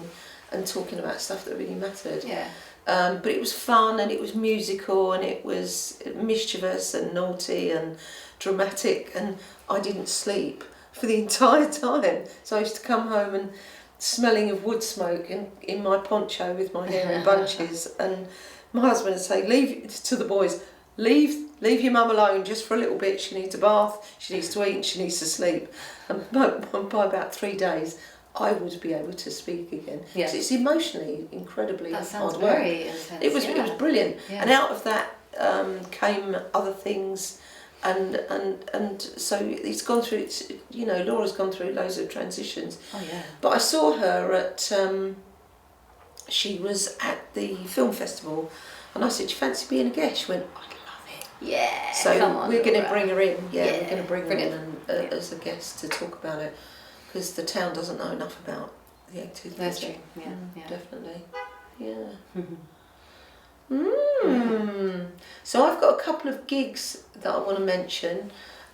and talking about stuff that really mattered. Yeah. But it was fun, and it was musical, and it was mischievous and naughty and dramatic, and I didn't sleep for the entire time. So I used to come home and smelling of wood smoke and in my poncho with my hair in bunches, and my husband would say, leave to the boys, leave your mum alone just for a little bit, she needs a bath, she needs to eat, and she needs to sleep. And by about 3 days I would be able to speak again. Yeah. So it's emotionally incredibly that sounds hard work. very intense. It was brilliant. Yeah. And out of that came other things, and so it's gone through, Laura's gone through loads of transitions. Oh yeah. But I saw her at she was at the film festival, and I said, do you fancy being a guest? She went, I'd love it. Yeah. So come on, we're going to Laura. bring her in. Yeah, Yeah, we're going to bring her brilliant. in as a guest to talk about it, because the town doesn't know enough about the Eggtooth. That's true. Yeah. Yeah. Definitely. Yeah. So I've got a couple of gigs that I want to mention.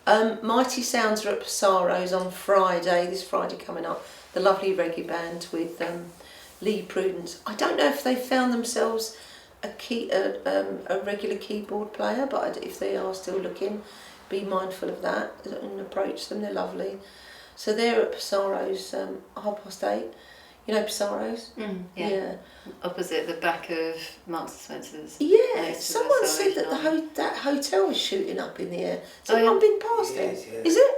Mighty Sounds are at Pisarro's on Friday, this Friday coming up. The lovely reggae band with Lee Prudence. I don't know if they've found themselves a regular keyboard player, but if they are still looking, be mindful of that and approach them. They're lovely. So they're at Pisarro's 8:30. You know Pisarro's? Yeah. Opposite the back of Marks and Spencer's. Yeah, Next to someone the said that Salvation that hotel was shooting up in the air. Oh, yeah. Someone been past It it? is, yeah. Is it?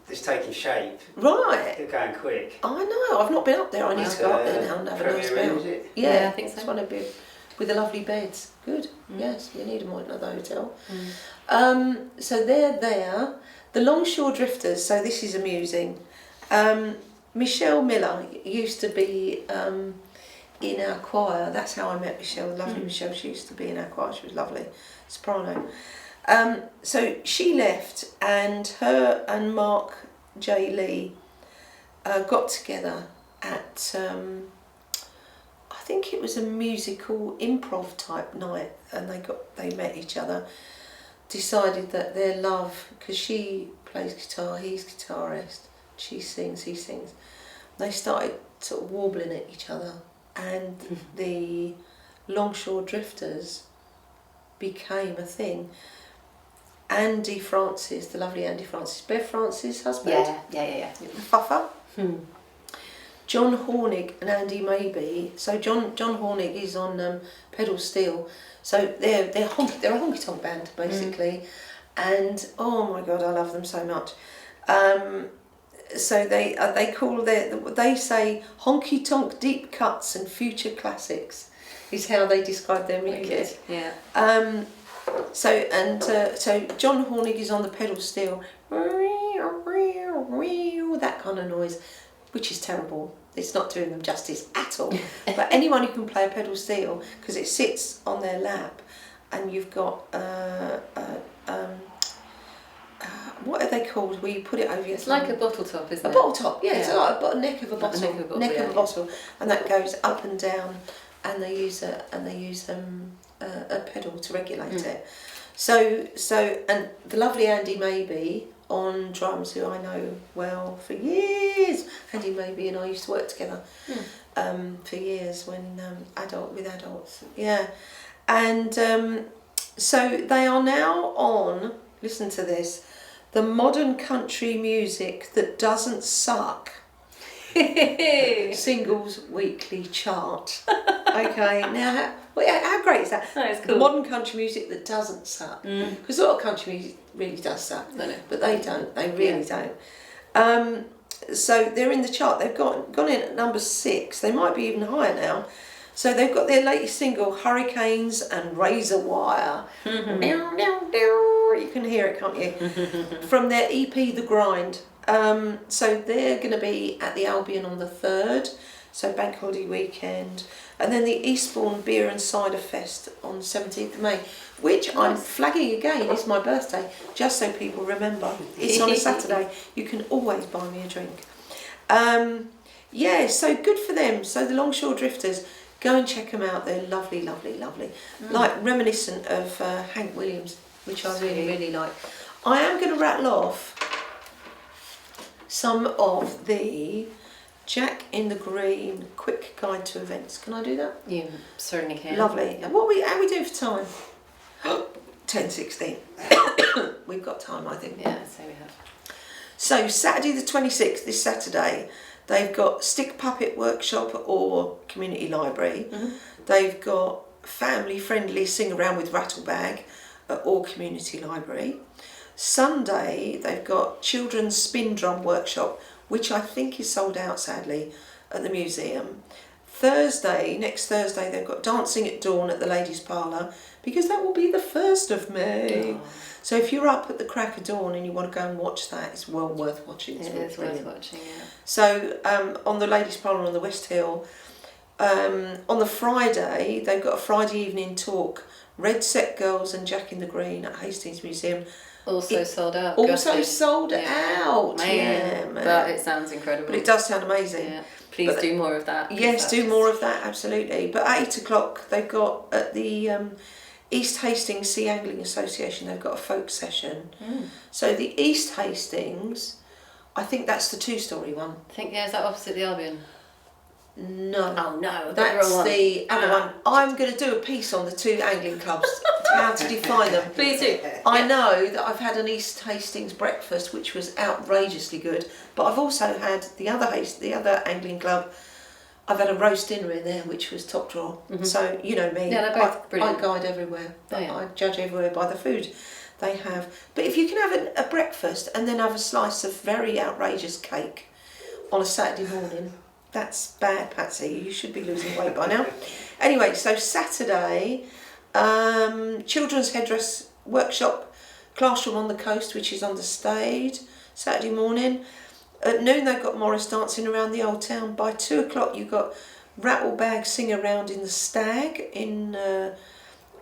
It's taking shape. Right. They're going quick. I know, I've not been up there. I need to go up there now and have a nice Premier Inn, meal. is it? Yeah, I think so. It's one of the with the lovely beds. Good. Yes, you need another hotel. So they're there. The Longshore Drifters. So this is amusing. Michelle Miller used to be in our choir. That's how I met Michelle. Lovely Michelle. She used to be in our choir. She was lovely, soprano. So she left, and her and Mark J. Lee got together at I think it was a musical improv type night, and they met each other. Decided that their love, because she plays guitar, he's guitarist, she sings, he sings. They started sort of warbling at each other, and the Longshore Drifters became a thing. Andy Francis, the lovely Andy Francis, Bev Francis' husband. Yeah. The Fuffer. John Hornig and Andy Maybe. So John Hornig is on pedal steel. So they're a honky tonk band basically, and oh my god, I love them so much. So they say honky tonk deep cuts and future classics is how they describe their music. Yeah. So John Hornig is on the pedal steel, that kind of noise, which is terrible. It's not doing them justice at all. But anyone who can play a pedal steel, because it sits on their lap, and you've got what are they called? Where you put it over your It's thumb? like a bottle top, isn't it? A bottle top, yeah. It's like a neck of a bottle, Neck of a bottle, and that goes up and down, and they use a pedal to regulate it. So and the lovely Andy Maybe on drums, who I know well for years. Andy Maybe and I used to work together for years when with adults, yeah. And So they are now on, listen to this, the modern country music that doesn't suck singles weekly chart. Okay, now how great is that? That is cool. The modern country music that doesn't suck. Because a lot of country music really does suck. I know. But they don't, they really don't. So they're in the chart, they've gone in at number 6, they might be even higher now. So they've got their latest single, Hurricanes and Razor Wire. You can hear it, can't you? From their EP, The Grind. So they're going to be at the Albion on the 3rd, so Bank Holiday weekend. And then the Eastbourne Beer and Cider Fest on 17th of May, which I'm flagging again, is my birthday, just so people remember. It's on a Saturday. You can always buy me a drink. So good for them. So the Longshore Drifters, go and check them out. They're lovely, lovely, lovely. Like reminiscent of Hank Williams, which I really, really like. I am going to rattle off some of the Jack in the Green quick guide to events. Can I do that? You certainly can. Lovely. And how are we doing for time? 10:16. We've got time, I think. Yeah, so we have. So Saturday the 26th, this Saturday, they've got Stick Puppet Workshop or Community Library. They've got Family Friendly Sing Around with Rattlebag at Or Community Library. Sunday, they've got Children's Spin Drum Workshop, which I think is sold out, sadly, at the museum. Next Thursday, they've got Dancing at Dawn at the Ladies' Parlour, because that will be the 1st of May. Oh. So if you're up at the crack of dawn and you want to go and watch that, it's well worth watching. It is worth watching, yeah. So on the Ladies' Parlour on the West Hill, on the Friday, they've got a Friday evening talk, Red Set Girls and Jack in the Green at Hastings Museum. Also sold out. Also sold out. Man. But it sounds incredible. But it does sound amazing. Yeah. Please do more of that. Yes, do more of that, absolutely. But at 8 o'clock, they've got at the East Hastings Sea Angling Association, they've got a folk session. So the East Hastings, I think that's the 2-story one. I think, is that opposite the Albion? No. Oh no, that's the other one. I'm going to do a piece on the 2 angling clubs, how to define them. Please do. I know that I've had an East Hastings breakfast which was outrageously good, but I've also had the other angling club. I've had a roast dinner in there which was top drawer. So you know me, they're both brilliant. I guide everywhere. Yeah. I judge everywhere by the food they have. But if you can have a breakfast and then have a slice of very outrageous cake on a Saturday morning, that's bad, Patsy. You should be losing weight by now. Anyway, so Saturday, Children's Headdress Workshop, Classroom on the Coast, which is on the Stade, Saturday morning. At noon, they've got Morris dancing around the old town. By 2 o'clock, you've got Rattlebag Sing Around in the Stag in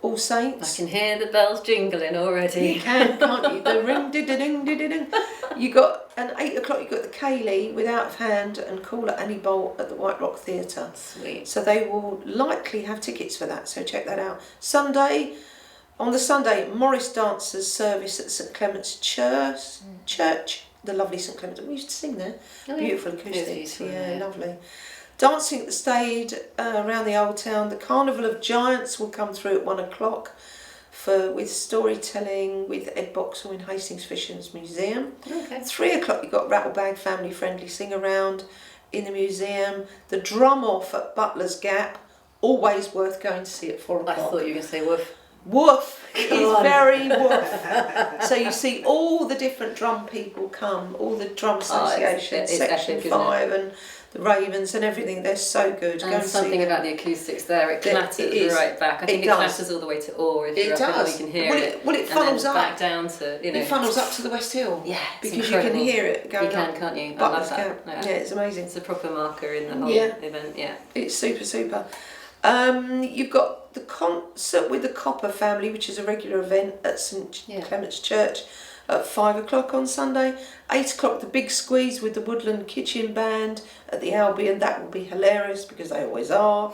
All Saints. I can hear the bells jingling already. You can, can't you? The ring, ding, ding. You got at 8 o'clock. You got the Kaylee with Out of Hand and Call at Annie Bolt at the White Rock Theatre. Sweet. So they will likely have tickets for that. So check that out. On the Sunday, Morris Dancers service at St Clement's Church. The lovely St Clement's. We used to sing there. Oh, Beautiful acoustics. Yeah, Lovely. Dancing at the Stade around the old town. The Carnival of Giants will come through at 1 o'clock with storytelling with Ed Boxall in Hastings Fisherman's Museum. Okay. 3 o'clock you've got Rattlebag Family Friendly Sing Around in the museum. The Drum Off at Butler's Gap. Always worth going to see at 4 o'clock. I thought you were going to say woof. Woof! It is very woof. So you see all the different drum people come, all the drum associations, it's Section epic, 5 and the Ravens and everything. They're so good. And something about the acoustics there, it clatters right back. I think it clatters all the way to Or if you're up, you can hear it. It funnels and then up. back down to, It funnels up to the West Hill. Yeah, because incredible. You can hear it going up. You can't you? I Butler's love that. Yeah, it's amazing. It's a proper marker in the whole event, yeah. It's super. You've got the concert with the Copper family, which is a regular event at St Clement's Church at 5 o'clock on Sunday. 8 o'clock, the Big Squeeze with the Woodland Kitchen Band at the Albion. That will be hilarious because they always are.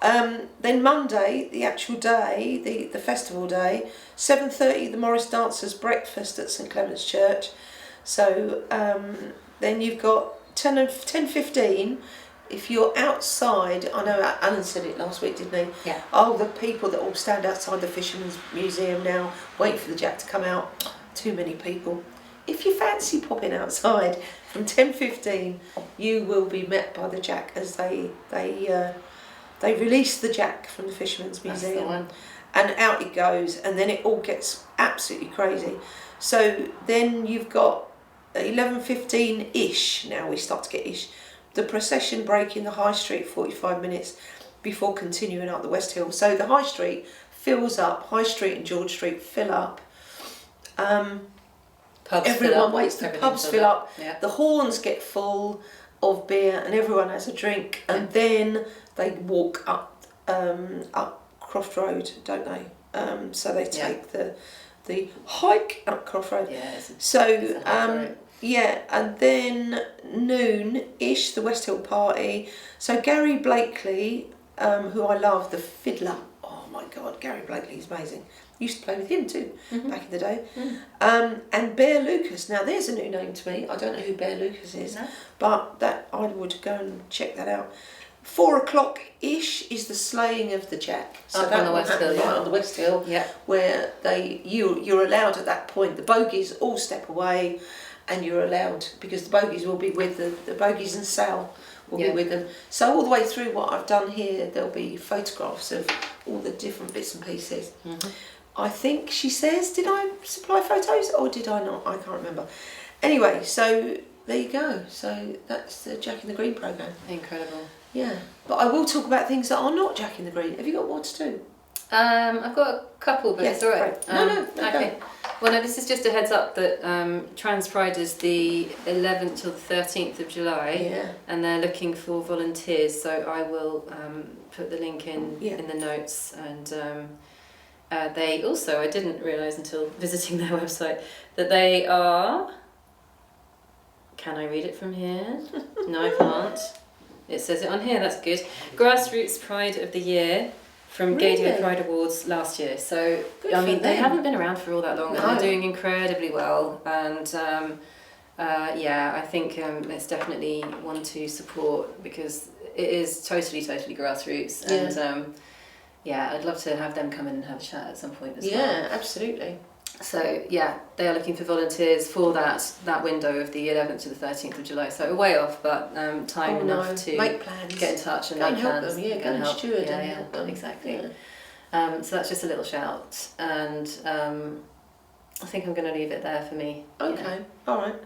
Then Monday, the actual day, the festival day, 7:30, the Morris Dancers breakfast at St Clement's Church. So then you've got 10:15. if you're outside, I know Alan said it last week, didn't he? Yeah. Oh, the people that all stand outside the Fisherman's Museum now, wait for the Jack to come out. Too many people. If you fancy popping outside from 10:15, you will be met by the Jack as they release the Jack from the Fisherman's Museum. That's the one. And out it goes, and then it all gets absolutely crazy. So then you've got 11:15-ish, now we start to get ish, the procession break in the High Street, 45 minutes before continuing up the West Hill. So the High Street fills up, High Street and George Street fill up. Pubs everyone fill up. waits, the Everything pubs fills fill up, Yeah. the horns get full of beer and everyone has a drink, and then they walk up Croft Road, don't they? So they take the hike up Croft Road. Yeah. So yeah, and then noon-ish, the West Hill party. So Gary Blakely, who I love, the fiddler. Oh my God, Gary Blakely is amazing. Used to play with him too, back in the day. And Bear Lucas. Now there's a new name to me. I don't know who Bear Lucas is, but that I would go and check that out. 4 o'clock-ish is the slaying of the Jack. So Up on the West Hill, right on the West Hill, where you're allowed at that point. The bogies all step away, and you're allowed, because the bogies will be with the bogies and Sal will be with them. So all the way through what I've done here, there'll be photographs of all the different bits and pieces. I think she says, did I supply photos or did I not? I can't remember. Anyway, so there you go. So that's the Jack in the Green programme. Incredible. Yeah, but I will talk about things that are not Jack in the Green. Have you got more to do? I've got a couple, but it's all right. No, okay. Well, no, this is just a heads up that Trans Pride is the 11th till the 13th of July, and they're looking for volunteers. So I will put the link in the notes, and they also, I didn't realise until visiting their website that they are. Can I read it from here? No, I can't. It says it on here. That's good. Grassroots Pride of the Year. From Gadio Pride Awards last year. So, I mean, they haven't been around for all that long, and they're doing incredibly well. And I think it's definitely one to support, because it is totally grassroots. And I'd love to have them come in and have a chat at some point as well. Yeah, absolutely. So they are looking for volunteers for that window of the 11th to the 13th of July. So way off, but time enough to make plans, get in touch and go make and help plans. them. Go and steward and help them. Exactly. Yeah. So that's just a little shout, and I think I'm going to leave it there for me. Okay, all right.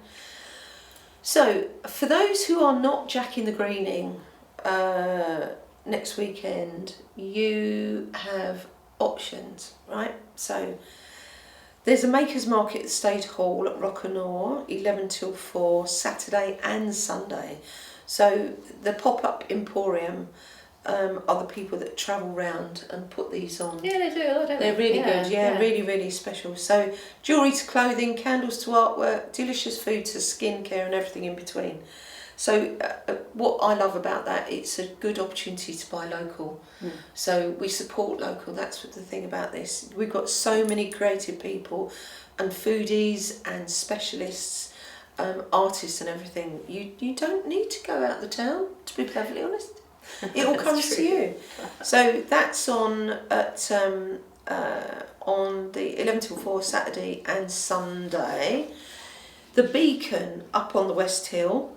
So for those who are not Jack in the Greening, next weekend you have options, right? So there's a makers market at Stade Hall at Rockernor, 11 till 4, Saturday and Sunday. So the pop-up emporium are the people that travel round and put these on. Yeah, they do a lot, don't they? They're really good, really, really special. So jewellery to clothing, candles to artwork, delicious food to skincare and everything in between. So what I love about that, it's a good opportunity to buy local. So we support local. That's the thing about this. We've got so many creative people and foodies and specialists, artists and everything. You don't need to go out the town, to be perfectly honest. It all comes to you. So that's on the 11 till 4 Saturday and Sunday. The Beacon up on the West Hill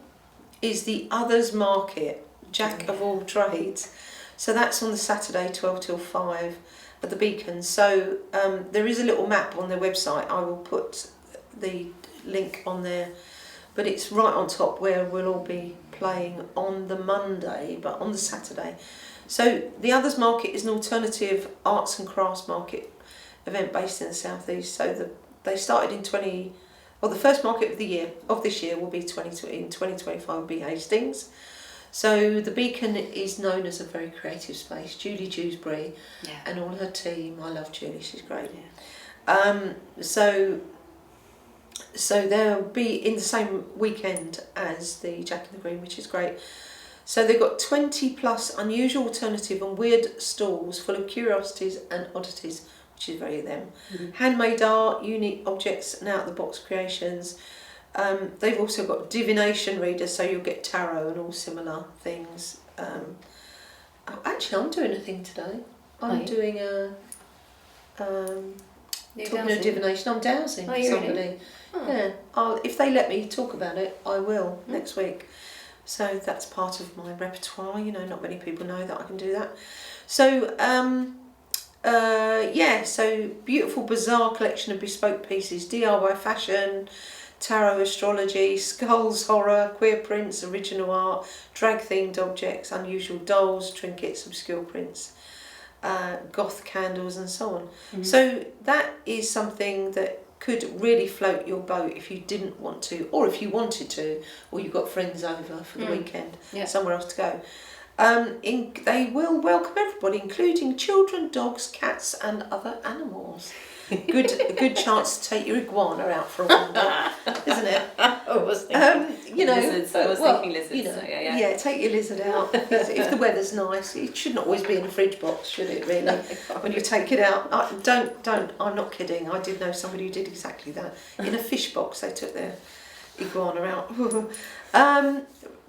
is the Others Market, Jack of all trades. So that's on the Saturday 12 till 5 at the Beacon. So there is a little map on their website. I will put the link on there, but it's right on top where we'll all be playing on the Monday, but on the Saturday. So the Others Market is an alternative arts and crafts market event based in the southeast. So they started in the first market of this year will be in 2025 will be Hastings. So the Beacon is known as a very creative space. Julie Dewsbury and all her team. I love Julie, she's great. So they'll be in the same weekend as the Jack in the Green, which is great. So they've got 20 plus unusual, alternative and weird stalls full of curiosities and oddities, which is very them. Handmade art, unique objects and out-of-the-box creations. They've also got divination readers, so you'll get tarot and all similar things. Actually, I'm doing a thing today. I'm doing a talking of divination. I'm dowsing somebody. Really? Oh. Yeah, if they let me talk about it, I will next week. So that's part of my repertoire. You know, not many people know that I can do that. So so beautiful, bizarre collection of bespoke pieces, DIY fashion, tarot, astrology, skulls, horror, queer prints, original art, drag-themed objects, unusual dolls, trinkets, obscure prints, goth candles and so on. Mm-hmm. So that is something that could really float your boat if you didn't want to, or if you wanted to, or you've got friends over for the weekend, somewhere else to go. They will welcome everybody, including children, dogs, cats and other animals. A good chance to take your iguana out for a wander, isn't it? I was thinking lizards. I was thinking lizards. You know, so yeah, take your lizard out. If the weather's nice, it shouldn't always be in a fridge box, should it? Really, when you take it out, don't. I'm not kidding. I did know somebody who did exactly that. In a fish box, they took their iguana out.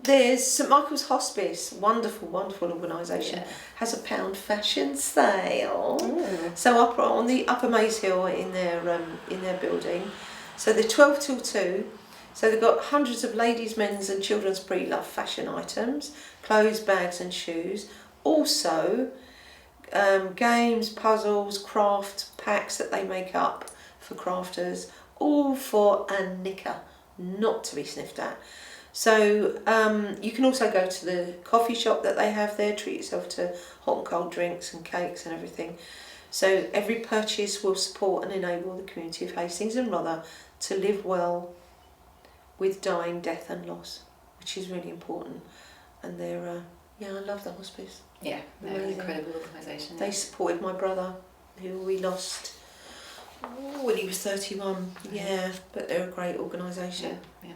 There's St Michaels Hospice, wonderful organisation, has a £1 fashion sale. So up on the Upper Maze Hill in their building. So they're 12 till 2. So they've got hundreds of ladies, men's and children's pre-loved fashion items, clothes, bags and shoes. Also games, puzzles, craft packs that they make up for crafters, all for a nicker, not to be sniffed at. So you can also go to the coffee shop that they have there, treat yourself to hot and cold drinks and cakes and everything. So every purchase will support and enable the community of Hastings and Rother to live well with dying, death and loss, which is really important. And they're, I love the hospice. Yeah, they're an incredible organisation. They supported my brother, who we lost when he was 31. Yeah, but they're a great organisation. Yeah.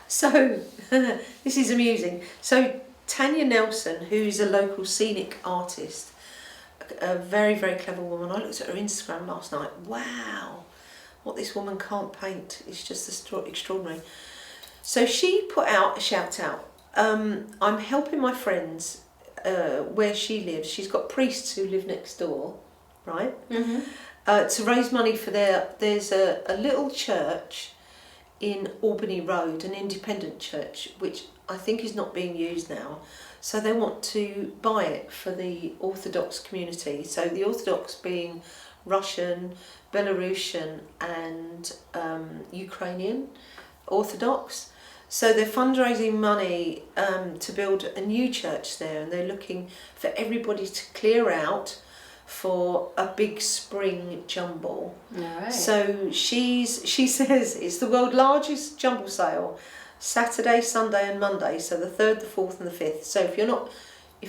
So, this is amusing. So, Tanya Nelson, who's a local scenic artist, a very, very clever woman. I looked at her Instagram last night. Wow, what this woman can't paint is just extraordinary. So she put out a shout out. I'm helping my friends where she lives. She's got priests who live next door, right? Mm-hmm. To raise money for there's a little church in Albany Road, an independent church, which I think is not being used now. So they want to buy it for the Orthodox community. So the Orthodox being Russian, Belarusian and Ukrainian Orthodox. So they're fundraising money to build a new church there, and they're looking for everybody to clear out for a big spring jumble. Right. So she says it's the world's largest jumble sale, Saturday, Sunday and Monday, so the 3rd, the 4th and the 5th. So if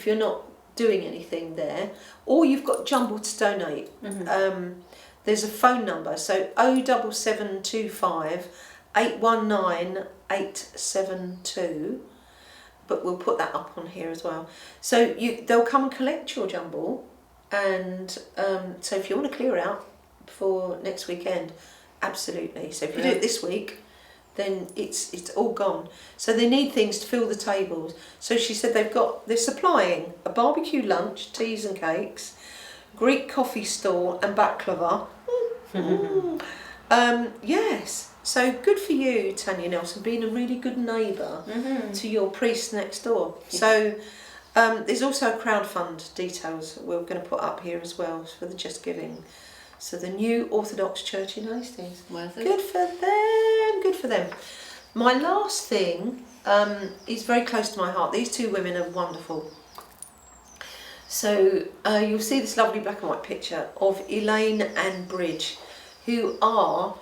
you're not doing anything there, or you've got jumble to donate, there's a phone number, so 07725 819 872, but we'll put that up on here as well. So they'll come and collect your jumble. And so if you want to clear out for next weekend, absolutely. So if you do it this week, then it's all gone. So they need things to fill the tables. So she said they're supplying a barbecue lunch, teas and cakes, Greek coffee stall and baklava. Yes. So good for you, Tanya Nelson, being a really good neighbour to your priest next door. So there's also a crowdfund details we're going to put up here as well for the Just Giving. So the new Orthodox Church in Hastings. Good for them. My last thing is very close to my heart. These two women are wonderful. So you'll see this lovely black and white picture of Elaine and Bridge, who are,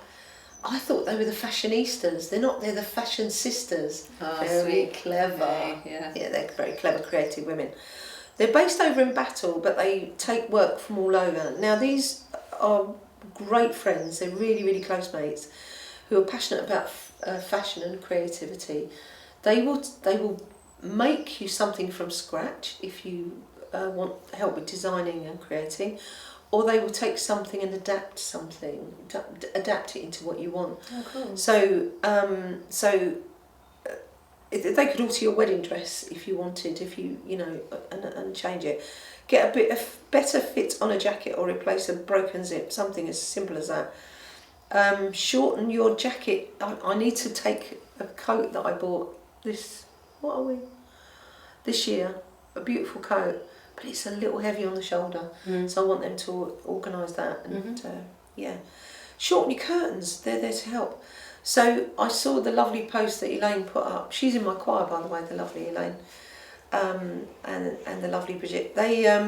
I thought they were the Fashionistas. They're not, they're the Fashion Sisters. Oh, very sweet. clever. Okay, yeah, they're very clever, creative women. They're based over in Battle, but they take work from all over. Now, these are great friends. They're really, really close mates who are passionate about fashion and creativity. They will make you something from scratch if you want help with designing and creating, or they will take something and adapt it into what you want. Oh, cool. So they could alter your wedding dress if you wanted, and change it. Get a bit of better fit on a jacket or replace a broken zip, something as simple as that. Shorten your jacket. I need to take a coat that I bought this year, a beautiful coat, but it's a little heavy on the shoulder, so I want them to organise that and shorten your curtains. They're there to help. So I saw the lovely post that Elaine put up. She's in my choir, by the way, the lovely Elaine, and the lovely Bridget. They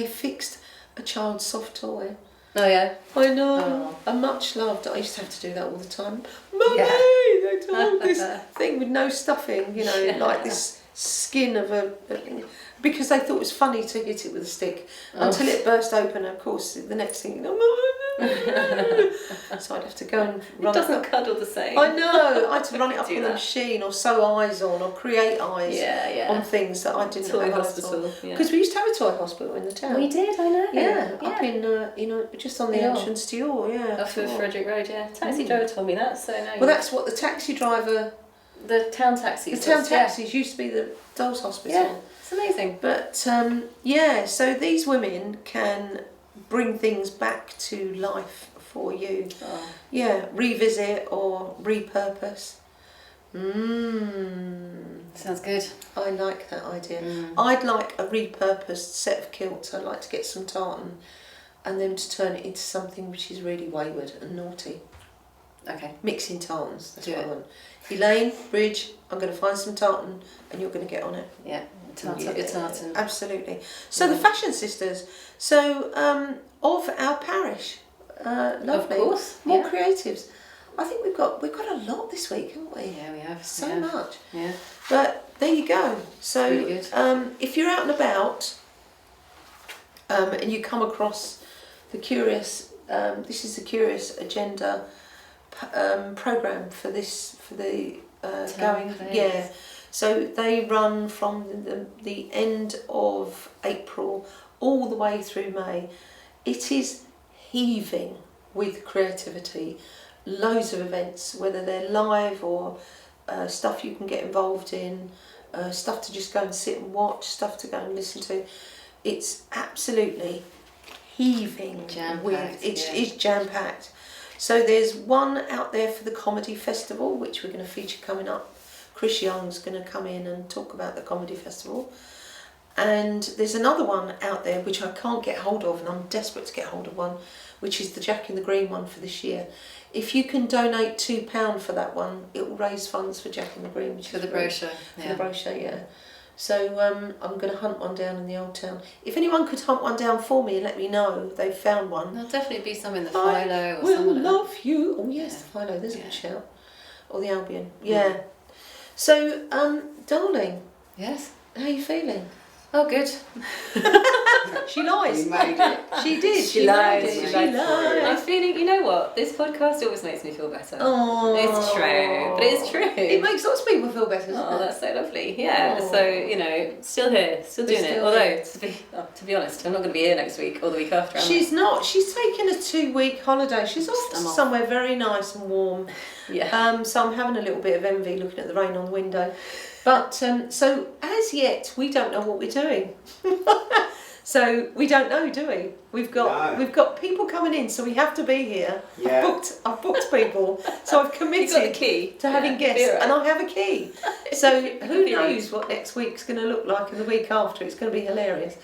fixed a child's soft toy. Oh yeah. I know. A much loved. I used to have to do that all the time. Mummy, they told this thing with no stuffing, like this skin of because they thought it was funny to hit it with a stick until it burst open. Of course, the next thing so I'd have to go and run. It doesn't cuddle the same. I know. I had to run it up on the machine or sew eyes on or create eyes on things that I didn't toy know hospital. Because we used to have a toy hospital in the town. We did, I know. Yeah, up in just on the entrance to your off of Frederick Road. Yeah, taxi driver told me that. So now. Well, that's what the taxi driver. The town taxis. The town taxis used to be the Dolls Hospital. Yeah, it's amazing. But so these women can bring things back to life for you. Oh. Yeah, revisit or repurpose. Sounds good. I like that idea. I'd like a repurposed set of kilts. I'd like to get some tartan and then to turn it into something which is really wayward and naughty. Okay. Mixing tartans, that's what I want. Elaine, Bridge, I'm going to find some tartan and you're going to get on it. Yeah, tartan. Absolutely. So the Fashion Sisters. So of our parish, lovely. Of course. More creatives. I think we've got a lot this week, haven't we? Yeah, we have. So much. Yeah. But there you go. So really good. If you're out and about and you come across the Curious, this is the Curious Agenda program for the going place. Yeah, so they run from the end of April all the way through May. It is heaving with creativity, loads of events, whether they're live or stuff you can get involved in, stuff to just go and sit and watch, stuff to go and listen to. It's absolutely heaving. Jam-packed, It's jam-packed. So there's one out there for the comedy festival, which we're going to feature coming up. Chris Young's going to come in and talk about the comedy festival. And there's another one out there which I can't get hold of, and I'm desperate to get hold of one, which is the Jack in the Green one for this year. If you can donate £2 for that one, it will raise funds for Jack in the Green. Which for the brochure. For the brochure, yeah. So I'm going to hunt one down in the old town. If anyone could hunt one down for me and let me know they've found one. There'll definitely be some in the Philo or will something. Love you. Oh yes, the Philo, there's a good shout. Or the Albion. Yeah. So, darling. Yes. How are you feeling? Oh, good. She lies. You made it. She did. She lied. She lied. I'm feeling, you know what? This podcast always makes me feel better. Oh. It's true. But it's true. It makes lots of people feel better, doesn't it? That's so lovely. Yeah. Oh. So, still here, still doing it. Although, to be honest, I'm not going to be here next week or the week after. She's not. She's taken a 2-week holiday. She's off to somewhere very nice and warm. Yeah. So I'm having a little bit of envy looking at the rain on the window. But so as yet we don't know what we're doing. So we don't know, do we? We've got people coming in, so we have to be here. Yeah. I've booked people, so I've committed You've got the key to having guests, and I have a key. So who knows what next week's going to look like, and the week after. It's going to be hilarious.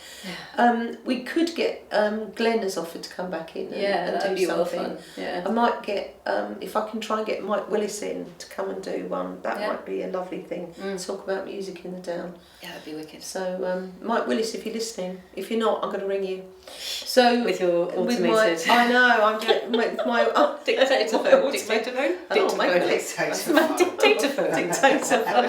We could get Glenn has offered to come back in and do something. Well fun. Yeah. I might get if I can try and get Mike Willis in to come and do one. That might be a lovely thing. Talk about music in the down. Yeah, that'd be wicked. So Mike Willis, if you're listening, if you're not, I'm going to ring you. So with your automated. I know. I'm with my dictaphone. Dictaphone. Dictaphone.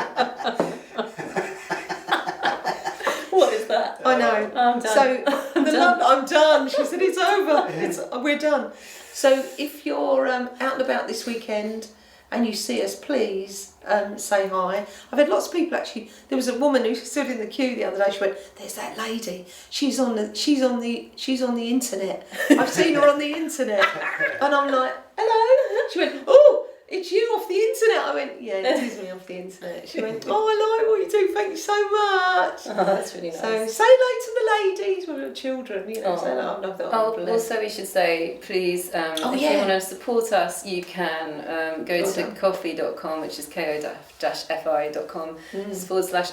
What is that? I know. I'm done. So I'm done. She said it's over. We're done. So if you're out and about this weekend and you see us, please say hi. I've had lots of people actually. There was a woman who stood in the queue the other day. She went, "There's that lady. She's on the internet. I've seen her on the internet." And I'm like, "Hello." She went, "Oh, it's you off the internet." I went, "Yeah, it is me off the internet." She went, "Oh, I like what you do. Thank you so much." Oh, that's really nice. So say hello to the ladies with your children. You know, say hello. Also, we should say, please, if you want to support us, you can go to coffee.com, which is ko-fi.com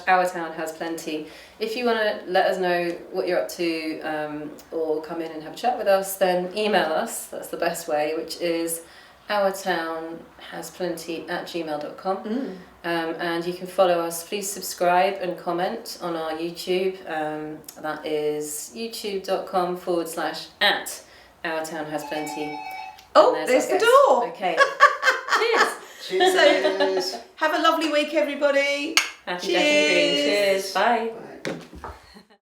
/Our Town Has Plenty. If you want to let us know what you're up to, or come in and have a chat with us, then email us. That's the best way, which is ourtownhasplenty@gmail.com. And you can follow us. Please subscribe and comment on our YouTube. That is youtube.com /@ourtownhasplenty. Oh, there's the door. Okay. Cheers. Cheers. So, have a lovely week, everybody. Happy Cheers. Cheers. Bye.